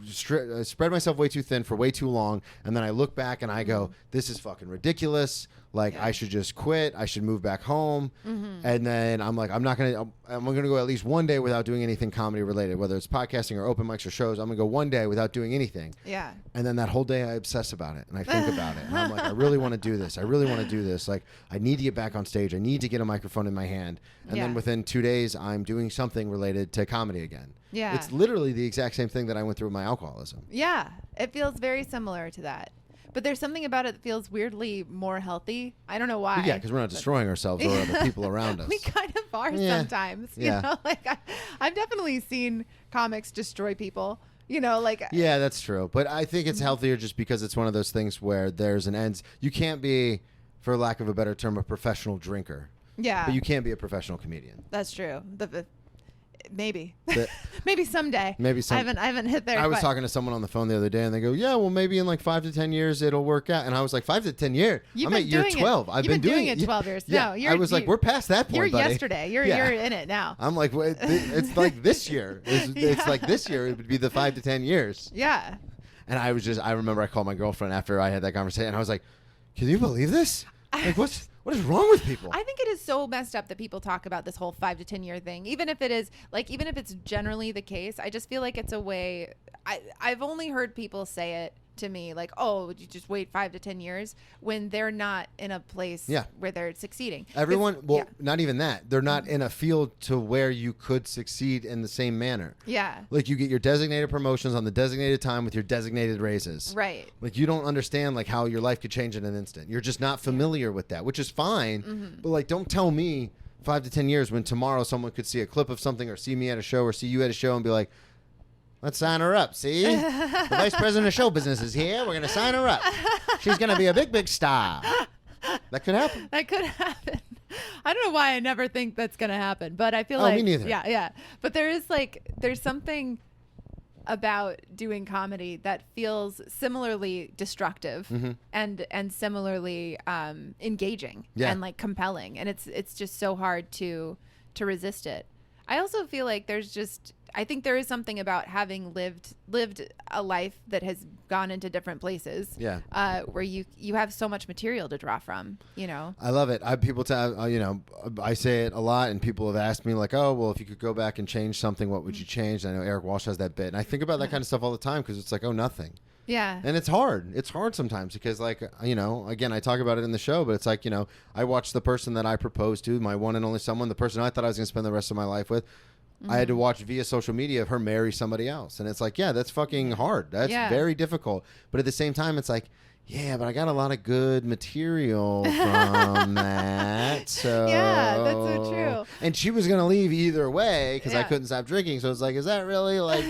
spread myself way too thin for way too long, and then I look back and I go, this is fucking ridiculous. Like, I should just quit. I should move back home. And then I'm like, I'm going to go at least one day without doing anything comedy related, whether it's podcasting or open mics or shows. I'm going to go one day without doing anything. Yeah. And then that whole day I obsess about it and I think about it. And I'm like, I really want to do this. I really want to do this. Like, I need to get back on stage. I need to get a microphone in my hand. And then within 2 days, I'm doing something related to comedy again. Yeah. It's literally the exact same thing that I went through with my alcoholism. Yeah. It feels very similar to that. But there's something about it that feels weirdly more healthy. I don't know why. Yeah, because we're not destroying ourselves or other people around us. We kind of are sometimes. You know, like I've definitely seen comics destroy people. You know, like yeah, that's true. But I think it's healthier just because it's one of those things where there's an end. You can't be, for lack of a better term, a professional drinker. Yeah. But you can't be a professional comedian. That's true. Maybe. That- Maybe someday. Maybe some- I haven't hit there. I was quite. talking to someone on the phone the other day, and they go, "Yeah, well, maybe in like 5 to 10 years it'll work out." And I was like, "5 to 10 years? You've I'm been at year doing 12. It. I've You've been doing it 12 years. Yeah, No, you're, I was like, we're past that point, You're buddy. yesterday. You're in it now. I'm like, it's like this year. It's like this year. It would be the 5 to 10 years. Yeah. And I remember I called my girlfriend after I had that conversation, and I was like, "Can you believe this? Like, what is wrong with people?" I think it is so messed up that people talk about this whole 5 to 10 year thing, even if it's generally the case. I just feel like it's a way. I've only heard people say it to me like, "Oh, you just wait 5 to 10 years," when they're not in a place where they're succeeding. Not even that. They're not in a field to where you could succeed in the same manner. Yeah. Like, you get your designated promotions on the designated time with your designated raises. Right. Like, you don't understand like how your life could change in an instant. You're just not familiar with that, which is fine. Mm-hmm. But like, don't tell me 5 to 10 years when tomorrow someone could see a clip of something or see me at a show or see you at a show and be like, "Let's sign her up, see? The vice president of show business is here. We're going to sign her up. She's going to be a big, big star." That could happen. That could happen. I don't know why I never think that's going to happen, but I feel me neither. Yeah. But there's something about doing comedy that feels similarly destructive and similarly engaging and like compelling. And it's just so hard to resist it. I also feel like I think there is something about having lived a life that has gone into different places. Yeah. Where you have so much material to draw from, you know. I love it. I say it a lot, and people have asked me like, "Oh, well, if you could go back and change something, what would you change?" And I know Eric Walsh has that bit, and I think about that kind of stuff all the time because it's like, oh, nothing. Yeah. And it's hard. It's hard sometimes because, like, again, I talk about it in the show, but it's like, I watched the person that I proposed to, my one and only someone, the person I thought I was going to spend the rest of my life with. I had to watch via social media of her marry somebody else. And it's like, yeah, that's fucking hard. That's very difficult. But at the same time, it's like, yeah, but I got a lot of good material from that. So yeah, that's so true. And she was going to leave either way because I couldn't stop drinking. So it's like, is that really like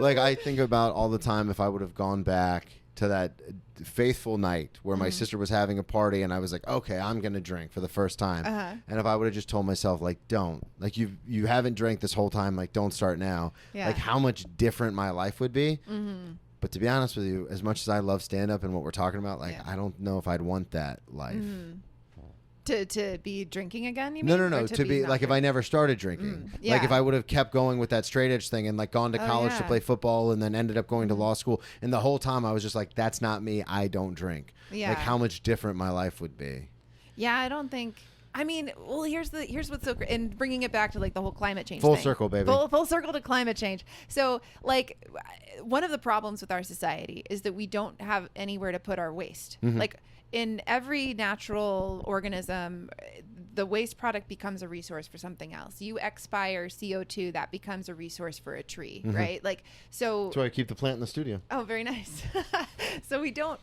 I think about all the time if I would have gone back to that faithful night where my sister was having a party and I was like, okay, I'm going to drink for the first time. And if I would have just told myself, like, don't, like, you haven't drank this whole time, like, don't start now. Yeah. Like, how much different my life would be. But to be honest with you, as much as I love stand-up and what we're talking about, like, I don't know if I'd want that life. To be drinking again, you mean? No. To be like, if I never started drinking. Like, if I would have kept going with that straight edge thing and, like, gone to college to play football and then ended up going to law school. And the whole time I was just like, that's not me. I don't drink. Yeah. Like, how much different my life would be. Yeah, I don't think... I mean, well, here's what's so great, and bringing it back to like the whole climate change full thing. Circle, baby. Full circle to climate change. So, like, one of the problems with our society is that we don't have anywhere to put our waste. Like, in every natural organism, the waste product becomes a resource for something else. You expire CO2, that becomes a resource for a tree, right? Like, so that's why I keep the plant in the studio. Oh, very nice. So we don't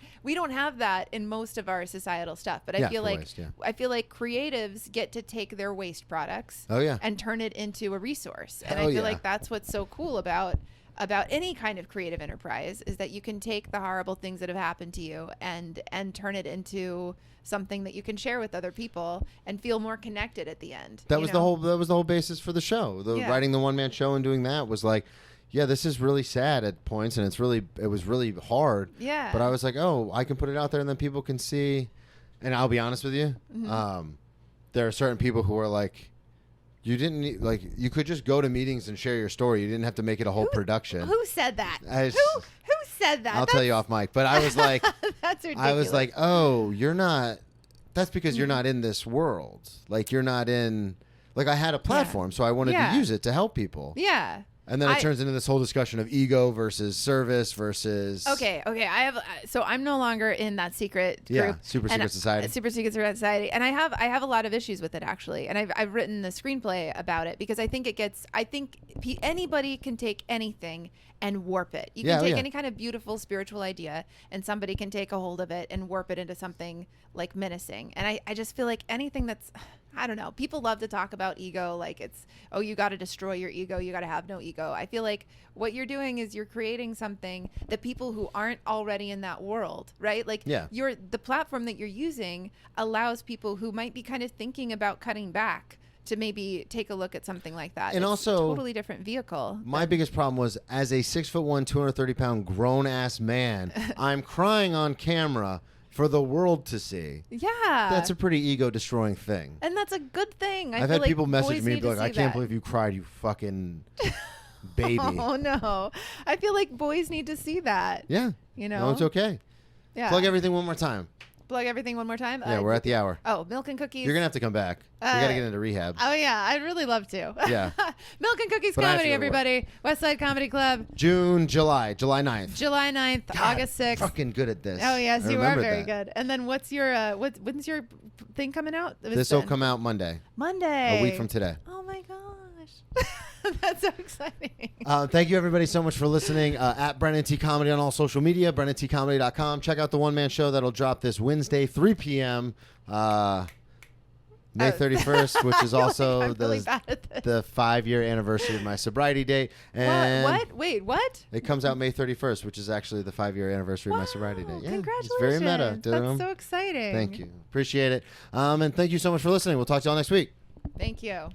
have that in most of our societal stuff. But I feel like creatives get to take their waste products and turn it into a resource. And I feel like that's what's so cool about any kind of creative enterprise is that you can take the horrible things that have happened to you and turn it into something that you can share with other people and feel more connected at the end. That was the whole basis for the show. Writing the one man show and doing that was like, yeah, this is really sad at points and it was really hard. Yeah. But I was like, oh, I can put it out there and then people can see. And I'll be honest with you, there are certain people who are like, you didn't need, like, you could just go to meetings and share your story. You didn't have to make it a whole production. Who said that? Who said that? I'll tell you off mic. But I was like, that's ridiculous. I was like, oh, you're not. That's because you're not in this world. Like, you're not in. Like, I had a platform, so I wanted to use it to help people. Yeah. And then it turns into this whole discussion of ego versus service versus. Okay. So I'm no longer in that secret group. Yeah, super secret society. Super secret society, and I have a lot of issues with it actually, and I've written the screenplay about it because I think anybody can take anything and warp it. You can take any kind of beautiful spiritual idea, and somebody can take a hold of it and warp it into something like menacing. And I just feel like anything that's, I don't know, people love to talk about ego like it's, oh, you got to destroy your ego, you got to have no ego. I feel like what you're doing is you're creating something that people who aren't already in that world, right? Like the platform that you're using allows people who might be kind of thinking about cutting back to maybe take a look at something like that. And it's also, a totally different vehicle. My biggest problem was, as a 6'1", 230-pound grown-ass man, I'm crying on camera for the world to see. Yeah. That's a pretty ego-destroying thing. And that's a good thing. I've feel had people message boys me need and be to like, I see can't that. believe you cried, you fucking baby. Oh, no. I feel like boys need to see that. Yeah. You know? No, it's okay. Yeah. Plug everything one more time. Plug everything one more time? Yeah, we're at the hour. Oh, Milk and Cookies. You're going to have to come back. We got to get into rehabs. Oh, yeah. I'd really love to. Yeah. Milk and Cookies But I have to Comedy, go to work. everybody. Westside Comedy Club. July 9th. July 9th, August 6th. Fucking good at this. Oh, yes, I you are remembered very that. good. And then when's your thing coming out? This will come out Monday. Monday. A week from today. Oh, my gosh. That's so exciting. Thank you, everybody, so much for listening. At Brennan T. Comedy on all social media, BrennanTComedy.com. Check out the one-man show that'll drop this Wednesday, 3 p.m., May 31st, which is also I'm really bad at this. the 5-year anniversary of my sobriety date. And What? Wait, what? It comes out May 31st, which is actually the 5-year anniversary of my sobriety date. Yeah, Congratulations. it's very meta. That's so exciting. Thank you. Appreciate it. And thank you so much for listening. We'll talk to y'all next week. Thank you.